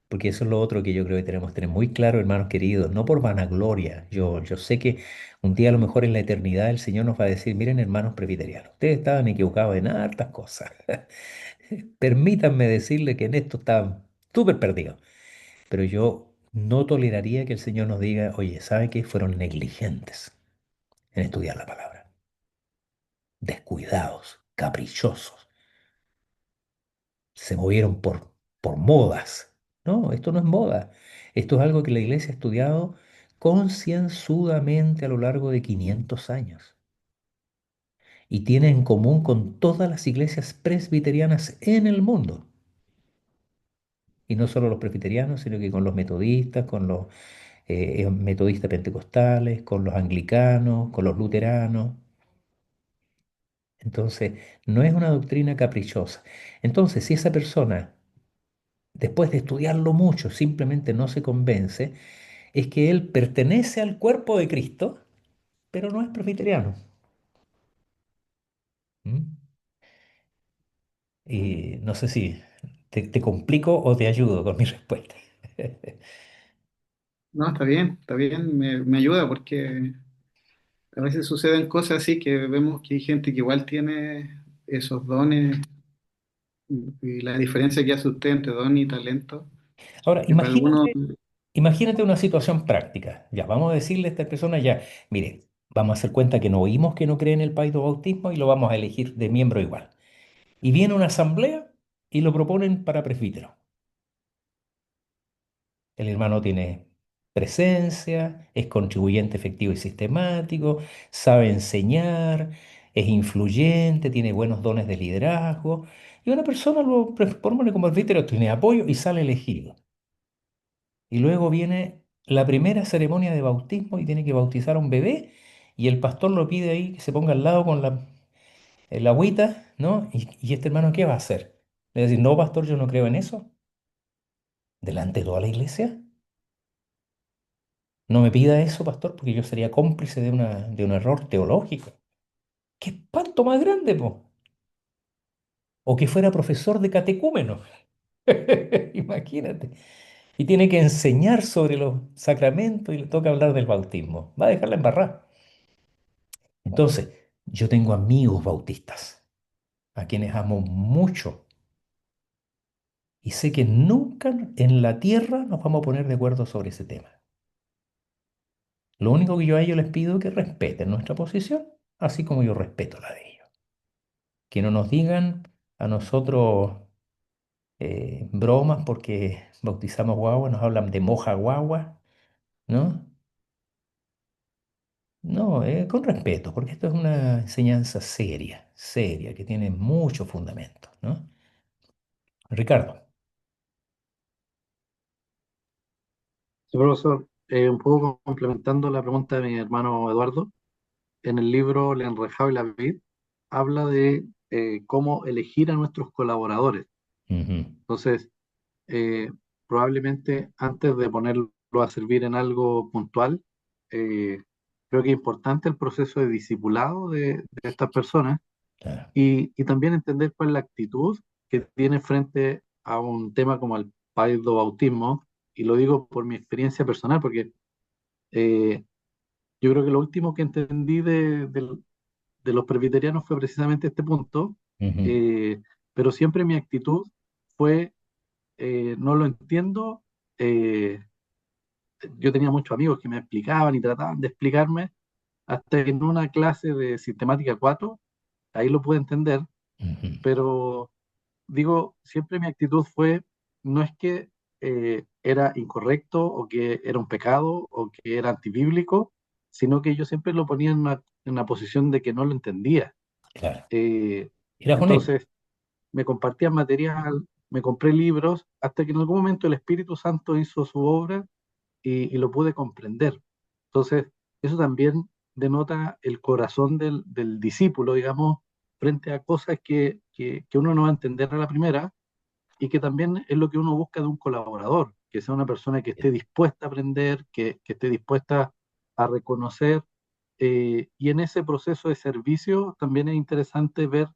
Porque eso es lo otro que yo creo que tenemos que tener muy claro, hermanos queridos, no por vanagloria. Yo sé que un día a lo mejor en la eternidad el Señor nos va a decir, miren hermanos presbiterianos, ustedes estaban equivocados en hartas cosas. Permítanme decirle que en esto estaban súper perdidos. Pero yo no toleraría que el Señor nos diga, oye, ¿sabe qué? Fueron negligentes en estudiar la palabra, descuidados, caprichosos, se movieron por modas. No, esto no es moda. Esto es algo que la iglesia ha estudiado concienzudamente a lo largo de 500 años y tiene en común con todas las iglesias presbiterianas en el mundo. Y no solo los presbiterianos, sino que con los metodistas, con los metodistas pentecostales, con los anglicanos, con los luteranos. Entonces, no es una doctrina caprichosa. Entonces, si esa persona, después de estudiarlo mucho, simplemente no se convence, es que él pertenece al cuerpo de Cristo, pero no es presbiteriano. ¿Mm? Y no sé si te complico o te ayudo con mi respuesta. No, está bien, me ayuda porque a veces suceden cosas así que vemos que hay gente que igual tiene esos dones y la diferencia que hace usted entre don y talento, Ahora, que para algunos, imagínate una situación práctica. Ya, vamos a decirle a esta persona ya, mire, vamos a hacer cuenta que no oímos que no cree en el pacto bautismo y lo vamos a elegir de miembro igual. Y viene una asamblea y lo proponen para presbítero. El hermano tiene presencia, es contribuyente efectivo y sistemático, sabe enseñar, es influyente, tiene buenos dones de liderazgo. Y una persona lo propone como presbítero, tiene apoyo y sale elegido. Y luego viene la primera ceremonia de bautismo y tiene que bautizar a un bebé y el pastor lo pide ahí que se ponga al lado con la agüita, ¿no? Y este hermano, ¿qué va a hacer? Le va a decir, no, pastor, yo no creo en eso. Delante de toda la iglesia. No me pida eso, pastor, porque yo sería cómplice de un error teológico. ¡Qué espanto más grande, po! O que fuera profesor de catecúmeno. Imagínate. Y tiene que enseñar sobre los sacramentos y le toca hablar del bautismo. Va a dejarla embarrada. Entonces, yo tengo amigos bautistas, a quienes amo mucho, y sé que nunca en la tierra nos vamos a poner de acuerdo sobre ese tema. Lo único que yo a ellos les pido es que respeten nuestra posición, así como yo respeto la de ellos. Que no nos digan A nosotros bromas porque bautizamos guagua, nos hablan de moja guagua, ¿no? No, con respeto, porque esto es una enseñanza seria, seria, que tiene mucho fundamento, ¿no? Ricardo. Sí, profesor, un poco complementando la pregunta de mi hermano Eduardo, en el libro El enrejado y la vid habla de cómo elegir a nuestros colaboradores. Ujú, Entonces, eh, probablemente antes de ponerlo a servir en algo puntual, eh, creo que es importante el proceso de discipulado de estas personas claro. y también entender cuál es la actitud que tiene frente a un tema como el bautismo, y lo digo por mi experiencia personal, porque eh, yo creo que lo último que entendí de los presbiterianos fue precisamente este punto, Ujú, eh, pero siempre mi actitud fue, no lo entiendo. eh, yo tenía muchos amigos que me explicaban y trataban de explicarme, hasta que en una clase de sistemática 4 ahí lo pude entender, ujú, pero digo, siempre mi actitud fue, no es que era incorrecto o que era un pecado o que era antibíblico, sino que yo siempre lo ponía en una posición de que no lo entendía. claro. Eh, Eras honesto. entonces, me compartían material, me compré libros, hasta que en algún momento el Espíritu Santo hizo su obra y lo pude comprender. Entonces, eso también denota el corazón del discípulo, digamos, frente a cosas que uno no va a entender a la primera, y que también es lo que uno busca de un colaborador, que sea una persona que esté dispuesta a aprender, que esté dispuesta a reconocer. Y en ese proceso de servicio también es interesante ver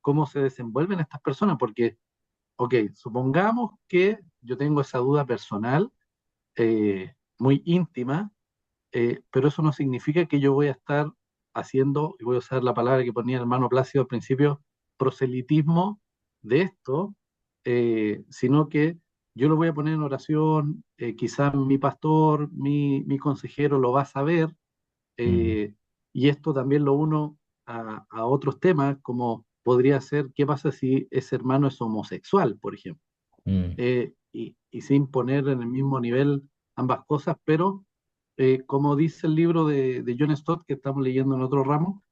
cómo se desenvuelven estas personas, porque, ok, supongamos que yo tengo esa duda personal, muy íntima, pero eso no significa que yo voy a estar haciendo, y voy a usar la palabra que ponía el hermano Plácido al principio, proselitismo de esto, sino que yo lo voy a poner en oración, quizás mi pastor, mi consejero lo va a saber, Mm, eh, y esto también lo uno a otros temas, como podría ser, ¿qué pasa si ese hermano es homosexual, por ejemplo? mm, Y sin poner en el mismo nivel ambas cosas, pero como dice el libro de John Stott que estamos leyendo en otro ramo,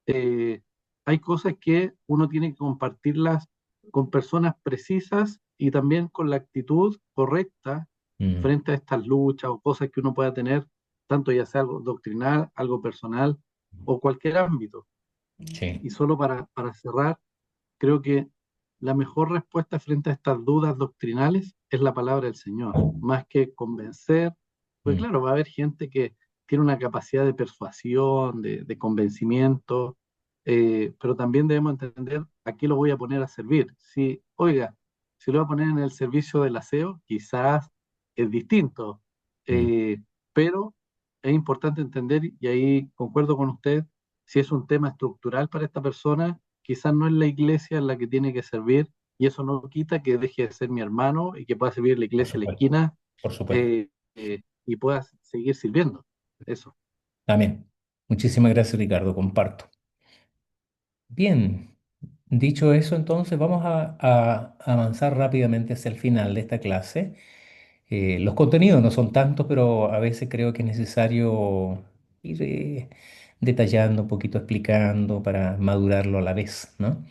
eh, hay cosas que uno tiene que compartirlas con personas precisas y también con la actitud correcta mm, frente a estas luchas o cosas que uno pueda tener, tanto ya sea algo doctrinal, algo personal o cualquier ámbito. sí. Y solo para cerrar, creo que la mejor respuesta frente a estas dudas doctrinales es la palabra del Señor, más que convencer, pues Mm, claro, va a haber gente que tiene una capacidad de persuasión, de convencimiento, pero también debemos entender a qué lo voy a poner a servir. Si, oiga, si lo voy a poner en el servicio del aseo, quizás es distinto, mm, eh, pero es importante entender, y ahí concuerdo con usted, si es un tema estructural para esta persona, quizás no es la iglesia en la que tiene que servir, y eso no quita que deje de ser mi hermano y que pueda servir en la por iglesia en la supuesto, esquina, por supuesto. y pueda seguir sirviendo. Eso. Amén. Muchísimas gracias, Ricardo. Comparto. Bien, dicho eso, entonces vamos a avanzar rápidamente hacia el final de esta clase. Los contenidos no son tantos, pero a veces creo que es necesario ir detallando un poquito, explicando para madurarlo a la vez, ¿no?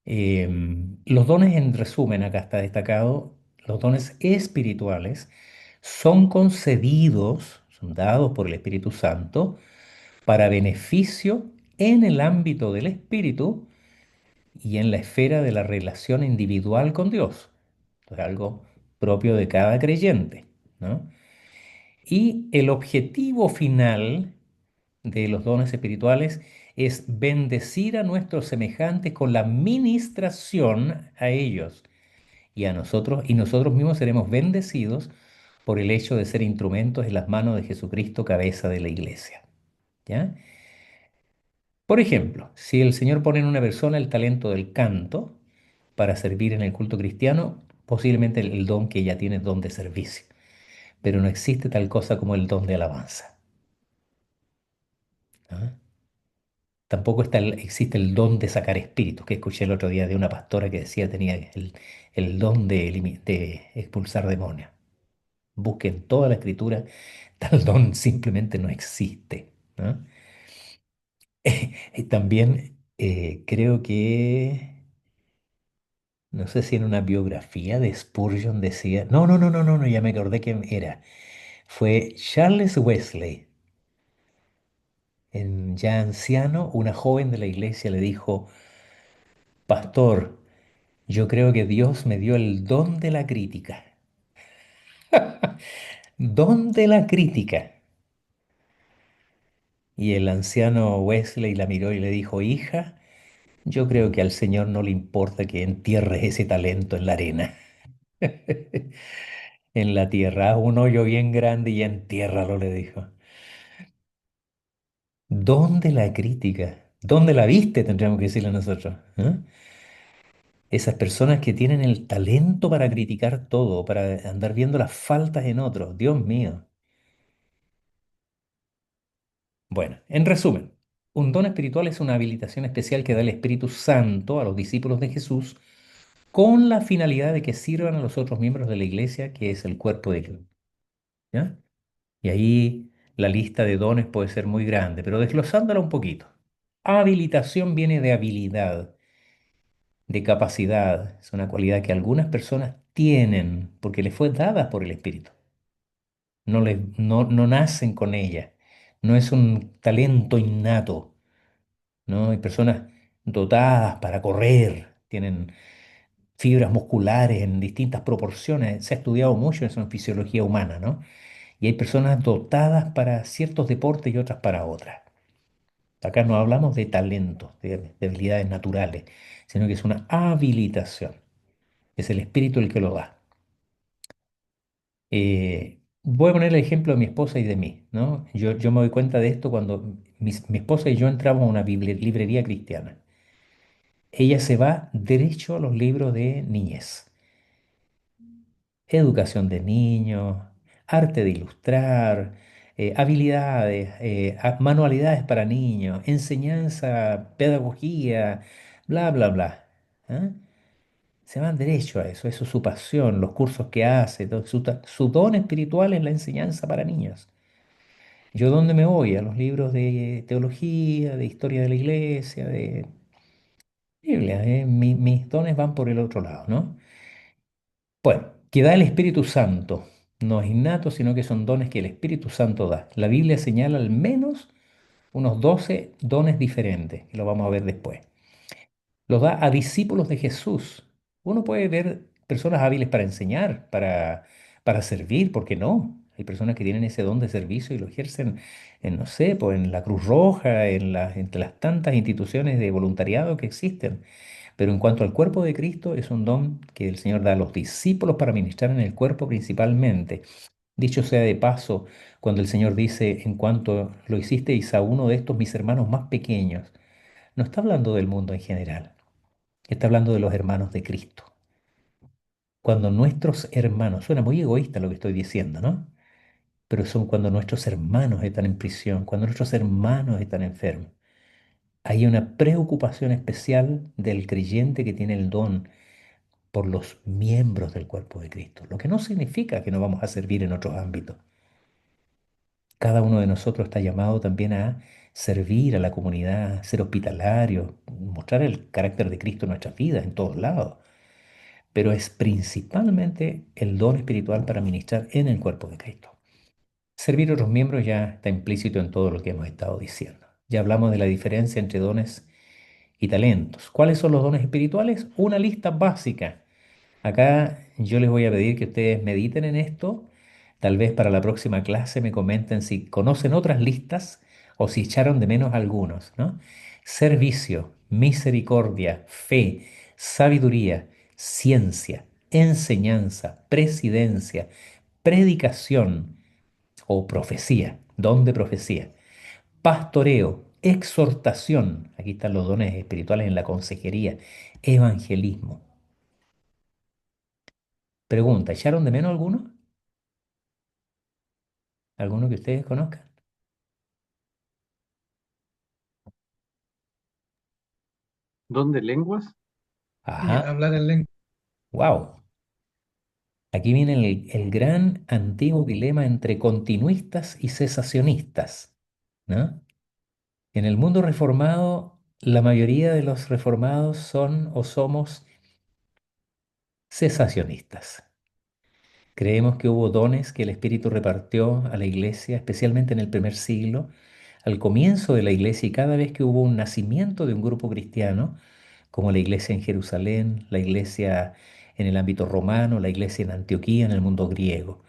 Los dones, en resumen, acá está destacado, los dones espirituales son concedidos, son dados por el Espíritu Santo para beneficio en el ámbito del Espíritu y en la esfera de la relación individual con Dios. Esto es algo propio de cada creyente, ¿no? Y el objetivo final de los dones espirituales es bendecir a nuestros semejantes con la ministración a ellos y nosotros mismos seremos bendecidos por el hecho de ser instrumentos en las manos de Jesucristo, cabeza de la iglesia. ¿Ya? Por ejemplo, si el Señor pone en una persona el talento del canto para servir en el culto cristiano, posiblemente el don que ella tiene es don de servicio, pero no existe tal cosa como el don de alabanza. ¿Ah? Tampoco existe el don de sacar espíritus, que escuché el otro día de una pastora que decía tenía el don de expulsar demonios. Busquen toda la escritura, tal don simplemente no existe, ¿no? Y también creo que, no sé si en una biografía de Spurgeon decía, no, ya me acordé quién era. Fue Charles Wesley, ya anciano, una joven de la iglesia le dijo, Pastor, yo creo que Dios me dio el don de la crítica. Don de la crítica. Y el anciano Wesley la miró y le dijo, hija, yo creo que al Señor no le importa que entierres ese talento en la arena. En la tierra, haz un hoyo bien grande y entiérralo, le dijo. ¿Dónde la crítica? ¿Dónde la viste? Tendríamos que decirle nosotros. ¿Eh? Esas personas que tienen el talento para criticar todo, para andar viendo las faltas en otros. Dios mío. Bueno, en resumen, un don espiritual es una habilitación especial que da el Espíritu Santo a los discípulos de Jesús con la finalidad de que sirvan a los otros miembros de la iglesia, que es el cuerpo de Cristo. ¿Ya? Y ahí la lista de dones puede ser muy grande, pero desglosándola un poquito. Habilitación viene de habilidad, de capacidad. Es una cualidad que algunas personas tienen porque les fue dada por el Espíritu. No nacen con ella. No es un talento innato, ¿no? Hay personas dotadas para correr, tienen fibras musculares en distintas proporciones. Se ha estudiado mucho eso en fisiología humana, ¿no? Y hay personas dotadas para ciertos deportes y otras para otras. Acá no hablamos de talentos, de habilidades naturales, sino que es una habilitación. Es el espíritu el que lo da. Voy a poner el ejemplo de mi esposa y de mí, ¿no? Yo me doy cuenta de esto cuando mi esposa y yo entramos a una librería cristiana. Ella se va derecho a los libros de niñez. Educación de niños, arte de ilustrar, habilidades, manualidades para niños, enseñanza, pedagogía, bla, bla, bla. ¿Ah? Se van derecho a eso es su pasión, los cursos que hace, su don espiritual es la enseñanza para niños. ¿Yo dónde me voy? A los libros de teología, de historia de la iglesia, de Biblia. Mis dones van por el otro lado, ¿no? Bueno, que da el Espíritu Santo. No es innato, sino que son dones que el Espíritu Santo da. La Biblia señala al menos unos 12 dones diferentes, que lo vamos a ver después. Los da a discípulos de Jesús. Uno puede ver personas hábiles para enseñar, para servir, ¿por qué no? Hay personas que tienen ese don de servicio y lo ejercen en, no sé, pues en la Cruz Roja, entre las tantas instituciones de voluntariado que existen. Pero en cuanto al cuerpo de Cristo, es un don que el Señor da a los discípulos para ministrar en el cuerpo principalmente. Dicho sea de paso, cuando el Señor dice, en cuanto lo hicisteis a uno de estos mis hermanos más pequeños, no está hablando del mundo en general, está hablando de los hermanos de Cristo. Cuando nuestros hermanos, suena muy egoísta lo que estoy diciendo, ¿no? Pero son cuando nuestros hermanos están en prisión, cuando nuestros hermanos están enfermos. Hay una preocupación especial del creyente que tiene el don por los miembros del cuerpo de Cristo, lo que no significa que no vamos a servir en otros ámbitos. Cada uno de nosotros está llamado también a servir a la comunidad, ser hospitalario, mostrar el carácter de Cristo en nuestras vidas, en todos lados. Pero es principalmente el don espiritual para ministrar en el cuerpo de Cristo. Servir a otros miembros ya está implícito en todo lo que hemos estado diciendo. Ya hablamos de la diferencia entre dones y talentos. ¿Cuáles son los dones espirituales? Una lista básica. Acá yo les voy a pedir que ustedes mediten en esto. Tal vez para la próxima clase me comenten si conocen otras listas o si echaron de menos algunos, ¿no? Servicio, misericordia, fe, sabiduría, ciencia, enseñanza, presidencia, predicación o profecía, don de profecía, pastoreo, exhortación, aquí están los dones espirituales en la consejería, evangelismo. Pregunta, ¿echaron de menos alguno? ¿Alguno que ustedes conozcan? ¿Don de lenguas? Sí, Ajá, hablar en lengua. wow. Aquí viene el gran antiguo dilema entre continuistas y cesacionistas, ¿no? En el mundo reformado, la mayoría de los reformados son o somos cesacionistas. Creemos que hubo dones que el Espíritu repartió a la iglesia, especialmente en el primer siglo, al comienzo de la iglesia y cada vez que hubo un nacimiento de un grupo cristiano, como la iglesia en Jerusalén, la iglesia en el ámbito romano, la iglesia en Antioquía, en el mundo griego.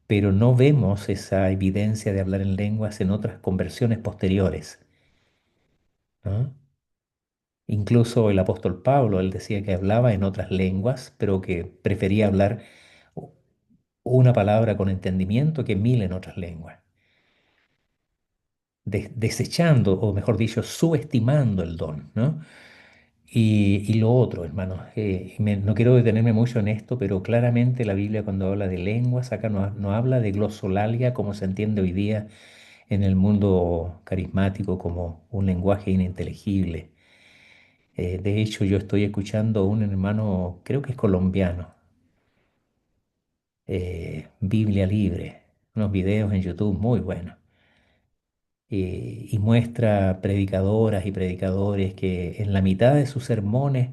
Pero no vemos esa evidencia de hablar en lenguas en otras conversiones posteriores, ¿no? Incluso el apóstol Pablo, él decía que hablaba en otras lenguas, pero que prefería hablar una palabra con entendimiento que mil en otras lenguas, desechando, o mejor dicho, subestimando el don, ¿no? Y lo otro, hermanos, no quiero detenerme mucho en esto, pero claramente la Biblia cuando habla de lenguas, acá no habla de glosolalia como se entiende hoy día en el mundo carismático como un lenguaje ininteligible. De hecho, yo estoy escuchando a un hermano, creo que es colombiano, Biblia Libre, unos videos en YouTube muy buenos. Y muestra predicadoras y predicadores que en la mitad de sus sermones,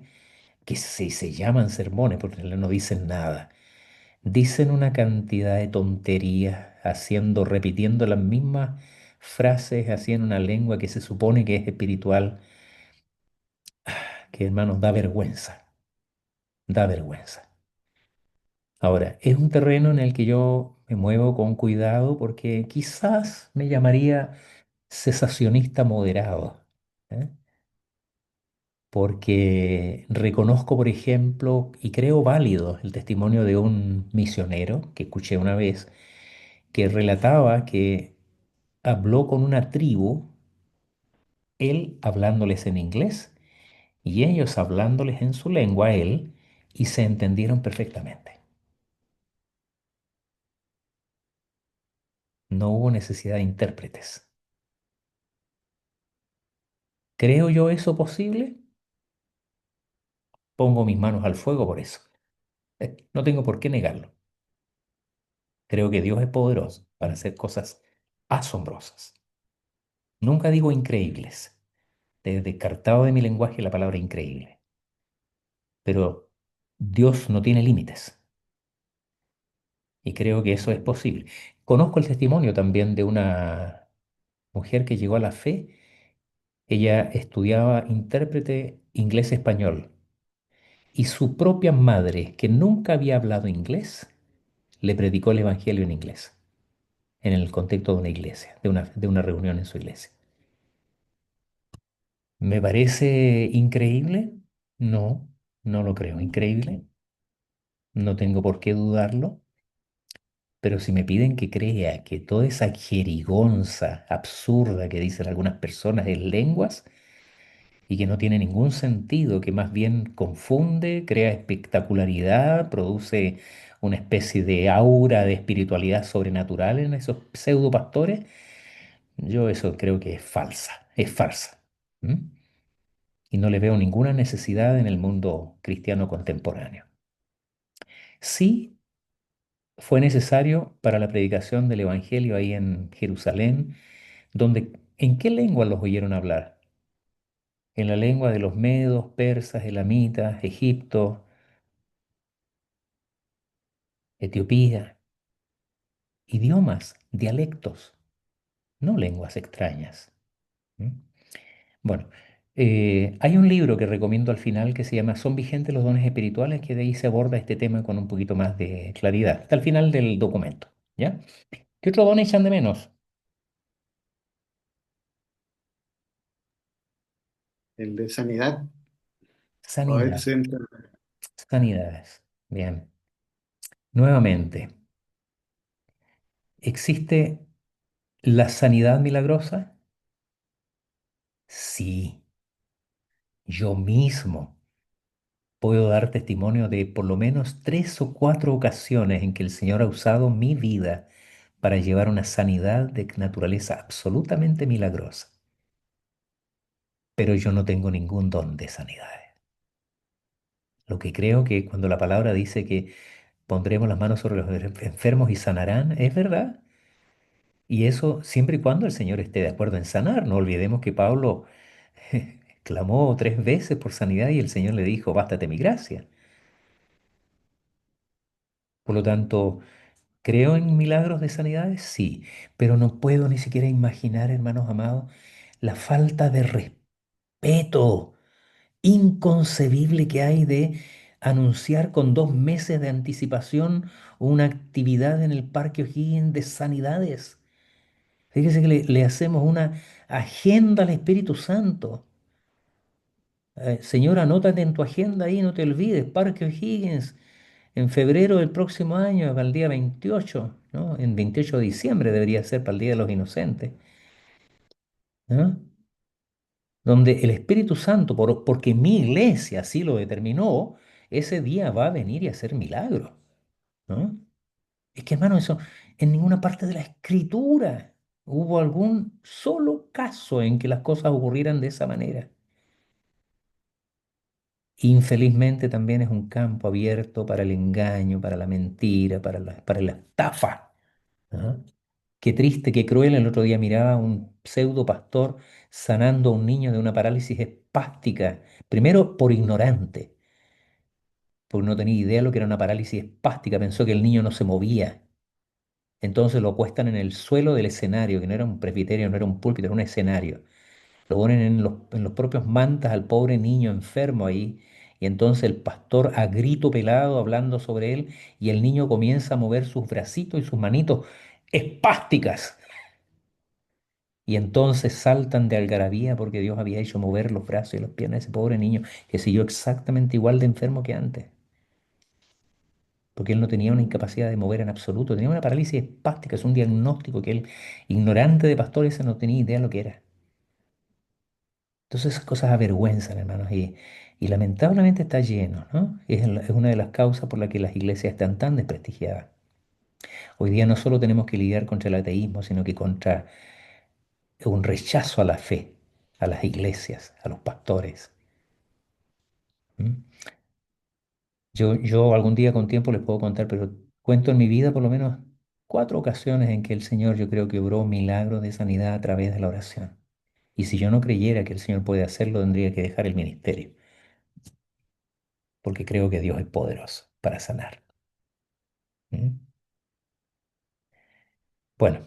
que se llaman sermones porque en realidad no dicen nada, dicen una cantidad de tonterías, repitiendo las mismas frases, así en una lengua que se supone que es espiritual, que hermanos, da vergüenza, da vergüenza. Ahora, es un terreno en el que yo me muevo con cuidado porque quizás me llamaría cesacionista moderado, ¿eh? Porque reconozco, por ejemplo, y creo válido el testimonio de un misionero que escuché una vez, que relataba que habló con una tribu, él hablándoles en inglés y ellos hablándoles en su lengua a él, y se entendieron perfectamente. No hubo necesidad de intérpretes. ¿Creo yo eso posible? Pongo mis manos al fuego por eso. No tengo por qué negarlo. Creo que Dios es poderoso para hacer cosas asombrosas. Nunca digo increíbles. He descartado de mi lenguaje la palabra increíble. Pero Dios no tiene límites y creo que eso es posible. Conozco el testimonio también de una mujer que llegó a la fe. Ella estudiaba intérprete inglés-español y su propia madre, que nunca había hablado inglés, le predicó el evangelio en inglés, en el contexto de una iglesia, de una reunión en su iglesia. ¿Me parece increíble? No, no lo creo increíble. No tengo por qué dudarlo. Pero si me piden que crea que toda esa jerigonza absurda que dicen algunas personas en lenguas y que no tiene ningún sentido, que más bien confunde, crea espectacularidad, produce una especie de aura de espiritualidad sobrenatural en esos pseudo pastores, yo eso creo que es falsa, es farsa. ¿M? Y no le veo ninguna necesidad en el mundo cristiano contemporáneo. Sí fue necesario para la predicación del Evangelio ahí en Jerusalén, donde ¿en qué lengua los oyeron hablar? En la lengua de los medos, persas, elamitas, Egipto, Etiopía, idiomas, dialectos, no lenguas extrañas. ¿M? Bueno, hay un libro que recomiendo al final que se llama ¿Son vigentes los dones espirituales? Que de ahí se aborda este tema con un poquito más de claridad. Está al final del documento, ¿ya? ¿Qué otro don echan de menos? El de sanidad, o Sanidad, ese entra. sanidades. Bien. Nuevamente, ¿existe la sanidad milagrosa? Sí, yo mismo puedo dar testimonio de por lo menos 3 o 4 ocasiones en que el Señor ha usado mi vida para llevar una sanidad de naturaleza absolutamente milagrosa. pero yo no tengo ningún don de sanidades. Lo que creo que cuando la palabra dice que pondremos las manos sobre los enfermos y sanarán, es verdad. Y eso siempre y cuando el Señor esté de acuerdo en sanar. No olvidemos que Pablo clamó 3 veces por sanidad y el Señor le dijo, bástate mi gracia. Por lo tanto, ¿creo en milagros de sanidades? Sí, pero no puedo ni siquiera imaginar, hermanos amados, la falta de respeto inconcebible que hay de anunciar con 2 meses de anticipación una actividad en el Parque O'Higgins de sanidades. Fíjese que le hacemos una agenda al Espíritu Santo. Señor, anótate en tu agenda ahí, no te olvides, Parque O'Higgins, en febrero del próximo año, para el día 28, ¿no? En 28 de diciembre debería ser para el Día de los Inocentes, ¿no? Donde el Espíritu Santo, porque mi iglesia así lo determinó, ese día va a venir y a hacer milagros, ¿no? Es que, hermano, eso en ninguna parte de la Escritura hubo algún solo caso en que las cosas ocurrieran de esa manera. Infelizmente también es un campo abierto para el engaño, para la mentira, para la estafa. ¿Ah? Qué triste, qué cruel. El otro día miraba a un pseudo pastor sanando a un niño de una parálisis espástica. Primero por ignorante, porque no tenía idea de lo que era una parálisis espástica. Pensó que el niño no se movía. Entonces lo acuestan en el suelo del escenario, que no era un presbiterio, no era un púlpito, era un escenario. Lo ponen en los propios mantas al pobre niño enfermo ahí. Y entonces el pastor a grito pelado hablando sobre él y el niño comienza a mover sus bracitos y sus manitos espásticas. Y entonces saltan de algarabía porque Dios había hecho mover los brazos y las piernas de ese pobre niño que siguió exactamente igual de enfermo que antes. Porque él no tenía una incapacidad de mover en absoluto, tenía una parálisis espástica, es un diagnóstico que él, ignorante de pastor, ese no tenía idea de lo que era. Entonces esas cosas avergüenzan, hermanos, y lamentablemente está lleno, ¿no? Es una de las causas por las que las iglesias están tan desprestigiadas. Hoy día no solo tenemos que lidiar contra el ateísmo, sino que contra un rechazo a la fe, a las iglesias, a los pastores. ¿M? Yo algún día con tiempo les puedo contar, pero cuento en mi vida por lo menos 4 ocasiones en que el Señor yo creo que obró milagros de sanidad a través de la oración. Y si yo no creyera que el Señor puede hacerlo, tendría que dejar el ministerio, porque creo que Dios es poderoso para sanar. ¿M? Bueno,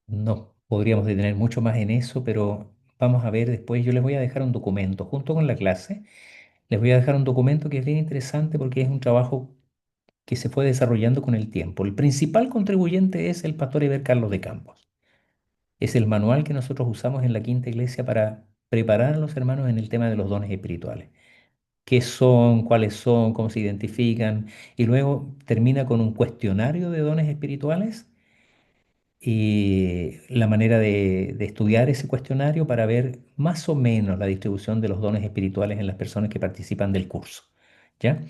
no podríamos detener mucho más en eso, pero vamos a ver después. Yo les voy a dejar un documento junto con la clase. Les voy a dejar un documento que es bien interesante porque es un trabajo que se fue desarrollando con el tiempo. El principal contribuyente es el pastor Eber Carlos de Campos. Es el manual que nosotros usamos en la Quinta Iglesia para preparar a los hermanos en el tema de los dones espirituales. ¿Qué son? ¿Cuáles son? ¿Cómo se identifican? Y luego termina con un cuestionario de dones espirituales y la manera de estudiar ese cuestionario para ver más o menos la distribución de los dones espirituales en las personas que participan del curso. ¿Ya?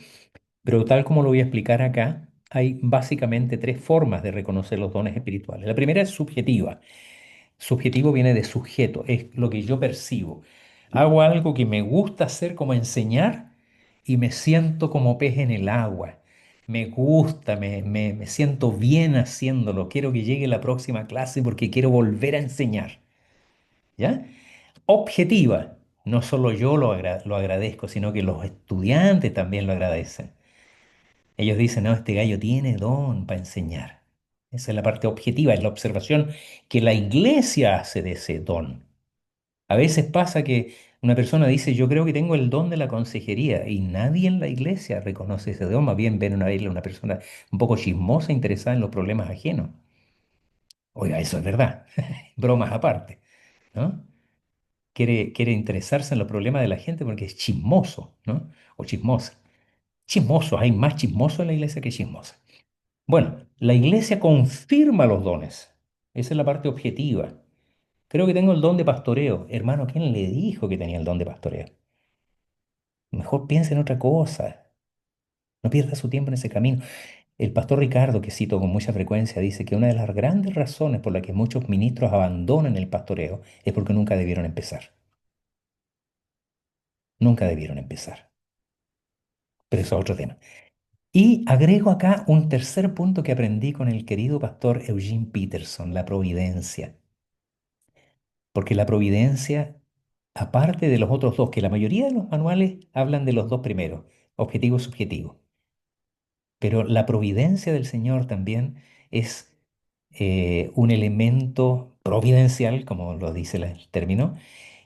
Pero tal como lo voy a explicar acá, hay básicamente 3 formas de reconocer los dones espirituales. La primera es subjetiva. Subjetivo viene de sujeto, es lo que yo percibo. Hago algo que me gusta hacer como enseñar y me siento como pez en el agua. Me gusta, me siento bien haciéndolo. Quiero que llegue la próxima clase porque quiero volver a enseñar. ¿Ya? Objetiva. No solo yo lo agradezco, sino que los estudiantes también lo agradecen. Ellos dicen, no, este gallo tiene don para enseñar. Esa es la parte objetiva, es la observación que la iglesia hace de ese don. A veces pasa que una persona dice, yo creo que tengo el don de la consejería y nadie en la iglesia reconoce ese don, más bien ven una persona un poco chismosa, interesada en los problemas ajenos. Oiga, eso es verdad, bromas aparte, ¿no? Quiere interesarse en los problemas de la gente porque es chismoso, ¿no? O chismosa. Chismosos, hay más chismosos en la iglesia que chismosos. Bueno, la iglesia confirma los dones. Esa es la parte objetiva. Creo que tengo el don de pastoreo. Hermano, ¿quién le dijo que tenía el don de pastoreo? Mejor piense en otra cosa. No pierda su tiempo en ese camino. El pastor Ricardo, que cito con mucha frecuencia, dice que una de las grandes razones por las que muchos ministros abandonan el pastoreo es porque nunca debieron empezar. Nunca debieron empezar, pero eso es otro tema. Y agrego acá un tercer punto que aprendí con el querido pastor Eugene Peterson, la providencia. Porque la providencia, aparte de los otros dos, que la mayoría de los manuales hablan de los dos primeros, objetivo y subjetivo, pero la providencia del Señor también es un elemento providencial, como lo dice el término,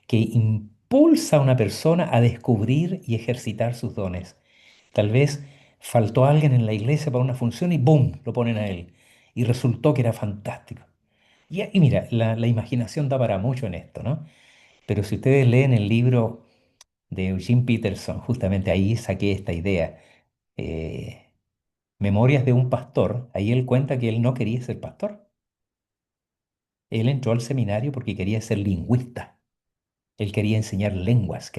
que impulsa a una persona a descubrir y ejercitar sus dones. Tal vez faltó alguien en la iglesia para una función y ¡boom! Lo ponen a él. Y resultó que era fantástico. Y mira, la imaginación da para mucho en esto, ¿no? Pero si ustedes leen el libro de Eugene Peterson, justamente ahí saqué esta idea. eh, Memorias de un pastor, ahí él cuenta que él no quería ser pastor. Él entró al seminario porque quería ser lingüista. Él quería enseñar lenguas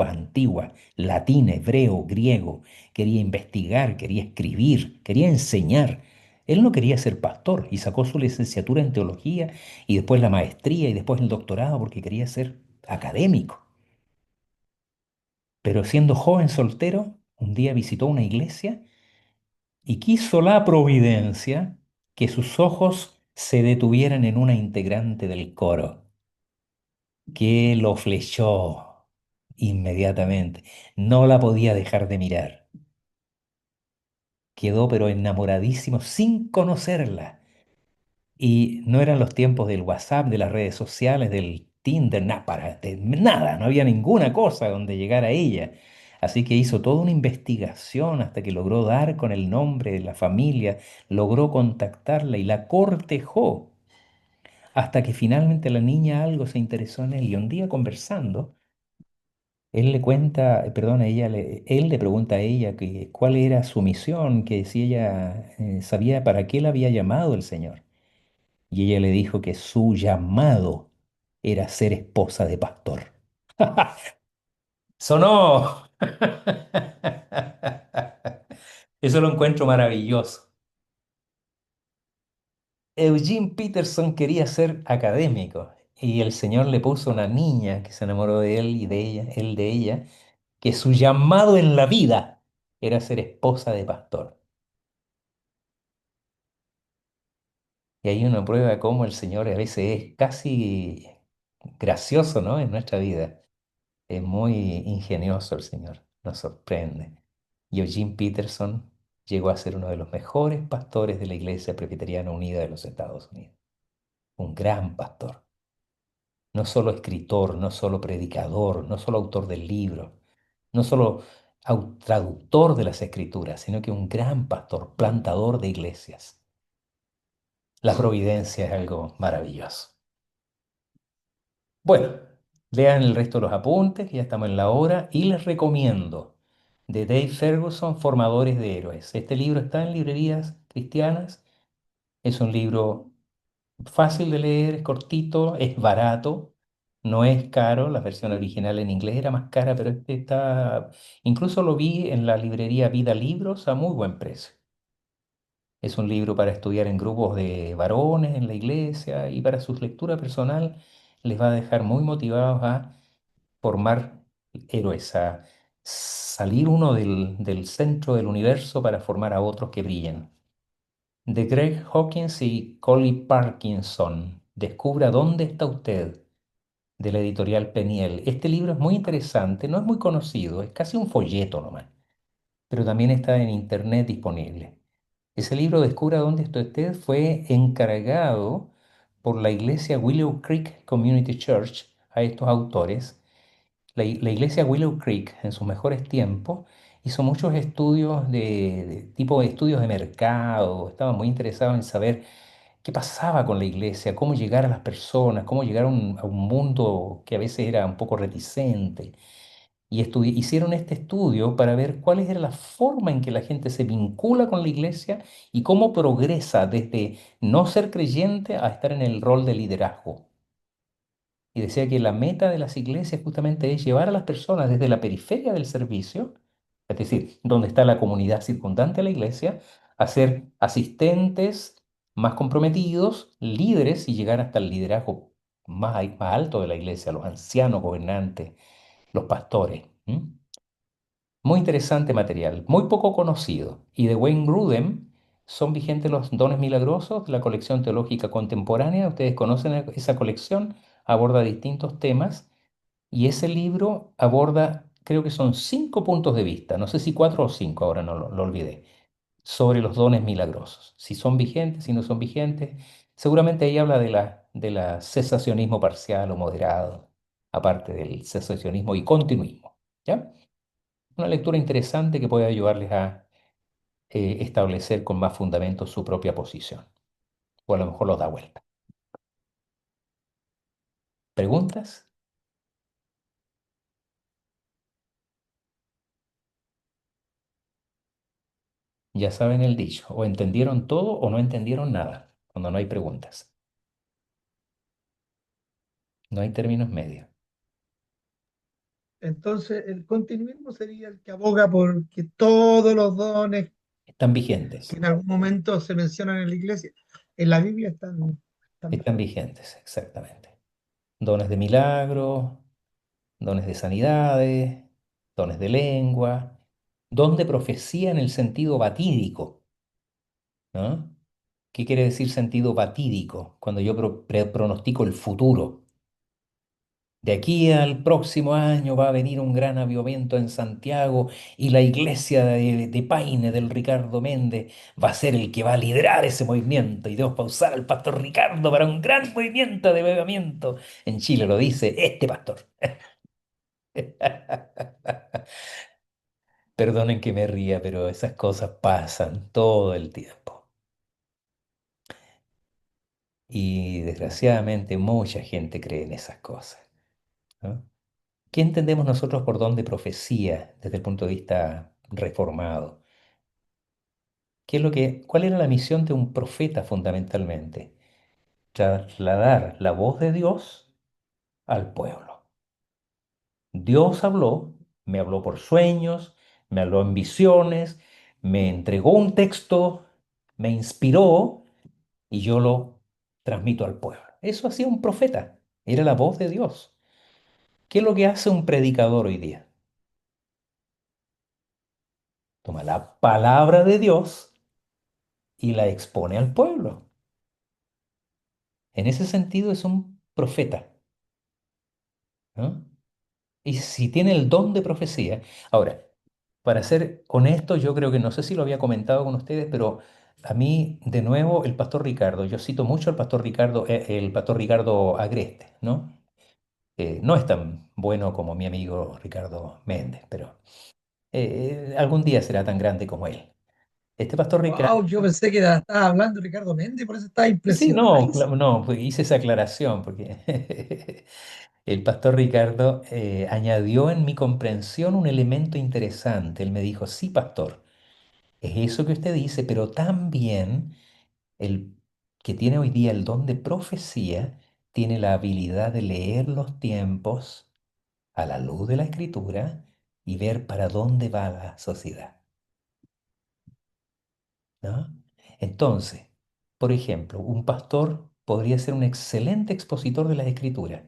antiguas, latín, hebreo, griego, quería investigar, quería escribir, quería enseñar. Él no quería ser pastor y sacó su licenciatura en teología y después la maestría y después el doctorado porque quería ser académico. Pero siendo joven soltero, un día visitó una iglesia y quiso la providencia que sus ojos se detuvieran en una integrante del coro, que lo flechó inmediatamente. No la podía dejar de mirar. Quedó pero enamoradísimo sin conocerla. Y no eran los tiempos del WhatsApp, de las redes sociales, del Tinder, nada, nada, no había ninguna cosa donde llegar a ella. Así que hizo toda una investigación hasta que logró dar con el nombre de la familia, logró contactarla y la cortejó, hasta que finalmente la niña algo se interesó en él y un día conversando, él le cuenta, perdón, él le pregunta a ella que cuál era su misión, que si ella sabía para qué la había llamado el Señor. Y ella le dijo que su llamado era ser esposa de pastor. ¡Sonó! Eso lo encuentro maravilloso. Eugene Peterson quería ser académico y el Señor le puso una niña que se enamoró de él y de ella, él de ella, que su llamado en la vida era ser esposa de pastor. Y ahí uno prueba cómo el Señor a veces es casi gracioso, ¿no? En nuestra vida. Es muy ingenioso el Señor, nos sorprende. Y Eugene Peterson llegó a ser uno de los mejores pastores de la Iglesia Presbiteriana Unida de los Estados Unidos. Un gran pastor. No solo escritor, no solo predicador, no solo autor del libro, no solo traductor de las Escrituras, sino que un gran pastor, plantador de iglesias. La providencia es algo maravilloso. Bueno, lean el resto de los apuntes, ya estamos en la hora, y les recomiendo de Dave Ferguson, Formadores de Héroes. Este libro está en librerías cristianas, es un libro fácil de leer, es cortito, es barato, no es caro, la versión original en inglés era más cara, pero este está, incluso lo vi en la librería Vida Libros a muy buen precio. Es un libro para estudiar en grupos de varones en la iglesia y para su lectura personal les va a dejar muy motivados a formar héroes, a salir uno del centro del universo para formar a otros que brillen. De Greg Hawkins y Collie Parkinson, Descubra dónde está usted, de la editorial Peniel. Este libro es muy interesante, no es muy conocido, es casi un folleto nomás, pero también está en internet disponible. Ese libro, Descubra dónde está usted, fue encargado por la iglesia Willow Creek Community Church a estos autores. La iglesia Willow Creek, en sus mejores tiempos, hizo muchos estudios de tipo de estudios de mercado, estaba muy interesado en saber qué pasaba con la iglesia, cómo llegar a las personas, cómo llegar a un mundo que a veces era un poco reticente. Y hicieron este estudio para ver cuál era la forma en que la gente se vincula con la iglesia y cómo progresa desde no ser creyente a estar en el rol de liderazgo. Y decía que la meta de las iglesias justamente es llevar a las personas desde la periferia del servicio, es decir, donde está la comunidad circundante a la iglesia, a ser asistentes más comprometidos, líderes y llegar hasta el liderazgo más alto de la iglesia, los ancianos gobernantes los pastores. Muy interesante material, muy poco conocido. Y de Wayne Grudem son vigentes los dones milagrosos de la colección teológica contemporánea. Ustedes conocen esa colección, aborda distintos temas y ese libro aborda, creo que son 5 puntos de vista, no sé si 4 o 5, ahora no lo olvidé, sobre los dones milagrosos. Si son vigentes, si no son vigentes. Seguramente ahí habla de la cesacionismo parcial o moderado, aparte del cesacionismo y continuismo. ¿Ya? Una lectura interesante que puede ayudarles a establecer con más fundamento su propia posición. O a lo mejor los da vuelta. ¿Preguntas? Ya saben el dicho. O entendieron todo o no entendieron nada. Cuando no hay preguntas. No hay términos medios. Entonces, el continuismo sería el que aboga por que todos los dones Están que vigentes. en algún momento se mencionan en la iglesia, en la Biblia están Están vigentes. vigentes, exactamente. Dones de milagro, dones de sanidades, dones de lengua, don de profecía en el sentido batídico, ¿no? ¿Qué quiere decir sentido batídico? Cuando yo pronostico el futuro. De aquí al próximo año va a venir un gran avivamiento en Santiago y la iglesia de Paine del Ricardo Méndez va a ser el que va a liderar ese movimiento y Dios va a usar al pastor Ricardo para un gran movimiento de avivamiento. En Chile lo dice este pastor. Perdonen que me ría, pero esas cosas pasan todo el tiempo. Y desgraciadamente mucha gente cree en esas cosas, ¿no? ¿Qué entendemos nosotros por don de profecía desde el punto de vista reformado? ¿Cuál era la misión de un profeta fundamentalmente? Trasladar la voz de Dios al pueblo. Dios habló, me habló por sueños, me habló en visiones, me entregó un texto, me inspiró y yo lo transmito al pueblo. Eso hacía un profeta, era la voz de Dios. ¿Qué es lo que hace un predicador hoy día? Toma la palabra de Dios y la expone al pueblo. En ese sentido es un profeta, ¿no? Y si tiene el don de profecía. Ahora, para ser honesto, yo creo que no sé si lo había comentado con ustedes, pero a mí, de nuevo, el pastor Ricardo, yo cito mucho al pastor Ricardo, el pastor Ricardo Agreste, ¿no? No es tan bueno como mi amigo Ricardo Méndez, pero algún día será tan grande como él. Este pastor Ricardo, Wow, yo pensé que estaba hablando Ricardo Méndez, por eso estaba sí, no, impresionadísimo. no, pues hice esa aclaración porque el pastor Ricardo añadió en mi comprensión un elemento interesante. Él me dijo, sí, pastor, es eso que usted dice, pero también el que tiene hoy día el don de profecía tiene la habilidad de leer los tiempos a la luz de la escritura y ver para dónde va la sociedad, ¿no? Entonces, por ejemplo, un pastor podría ser un excelente expositor de las escrituras,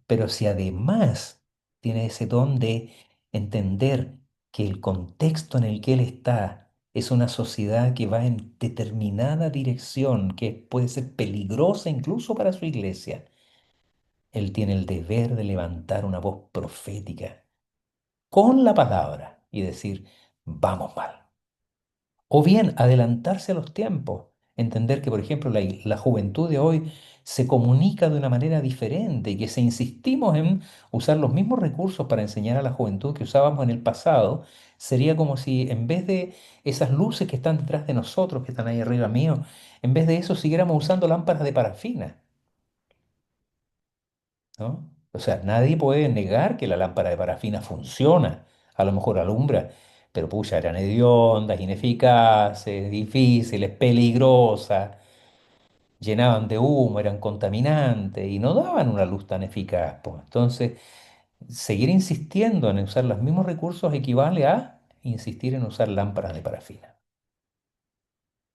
pero si además tiene ese don de entender que el contexto en el que él está es una sociedad que va en determinada dirección, que puede ser peligrosa incluso para su iglesia, él tiene el deber de levantar una voz profética con la palabra y decir, vamos mal. O bien adelantarse a los tiempos, entender que, por ejemplo, la juventud de hoy se comunica de una manera diferente y que si insistimos en usar los mismos recursos para enseñar a la juventud que usábamos en el pasado, sería como si en vez de esas luces que están detrás de nosotros, que están ahí arriba mío, en vez de eso siguiéramos usando lámparas de parafina, ¿no? O sea, nadie puede negar que la lámpara de parafina funciona, a lo mejor alumbra, pero pucha, eran hediondas, ineficaces, difíciles, peligrosas, llenaban de humo, eran contaminantes y no daban una luz tan eficaz, pues. Entonces, seguir insistiendo en usar los mismos recursos equivale a insistir en usar lámparas de parafina.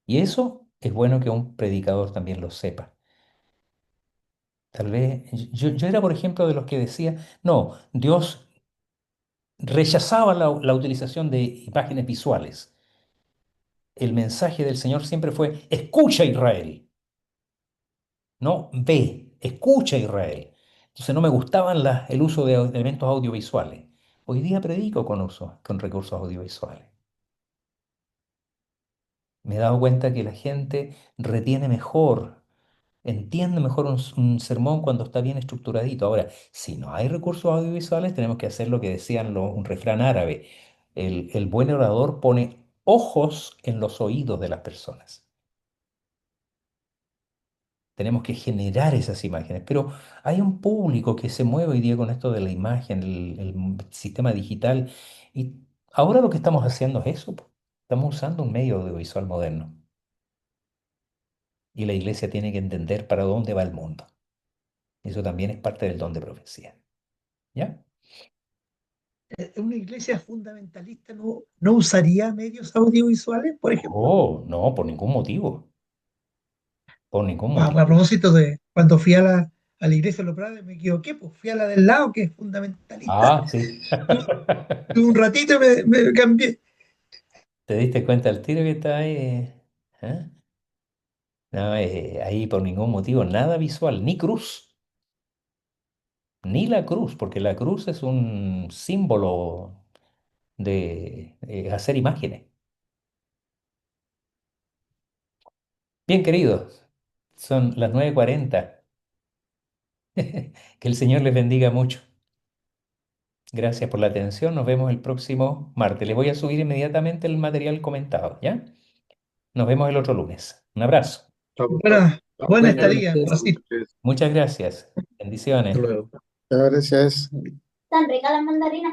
Y eso es bueno que un predicador también lo sepa. Tal vez, yo era, por ejemplo, de los que decía, no, Dios rechazaba la utilización de imágenes visuales. El mensaje del Señor siempre fue, escucha Israel, no ve, escucha Israel. Entonces no me gustaban el uso de elementos audiovisuales. Hoy día predico con recursos audiovisuales. Me he dado cuenta que la gente retiene mejor, entiende mejor un sermón cuando está bien estructuradito. Ahora, si no hay recursos audiovisuales, tenemos que hacer lo que decían un refrán árabe. El buen orador pone ojos en los oídos de las personas. Tenemos que generar esas imágenes, pero hay un público que se mueve hoy día con esto de la imagen, el sistema digital, y ahora lo que estamos haciendo es eso, po. Estamos usando un medio audiovisual moderno y la iglesia tiene que entender para dónde va el mundo. Eso también es parte del don de profecía. ¿Ya? ¿Una iglesia fundamentalista no usaría medios audiovisuales, por ejemplo? Oh, no, por ningún motivo. Por ningún A motivo. propósito de cuando fui a la iglesia de los Prados, me equivoqué, pues fui a la del lado, que es fundamentalista. Ah, sí. Tuve un ratito y me cambié. ¿Te diste cuenta del tiro que está ahí? ¿Eh? No, ahí por ningún motivo, nada visual, ni cruz. Ni la cruz, porque la cruz es un símbolo de hacer imágenes. Bien, queridos, son las 9:40. Que el Señor les bendiga mucho. Gracias por la atención. Nos vemos el próximo martes. Les voy a subir inmediatamente el material comentado, ¿ya? Nos vemos el otro lunes. Un abrazo. Chao, pastor. Buena Buenas estadía, noches. Francisco. Muchas gracias. Hasta Bendiciones. luego. Gracias. Tan rica la mandarina.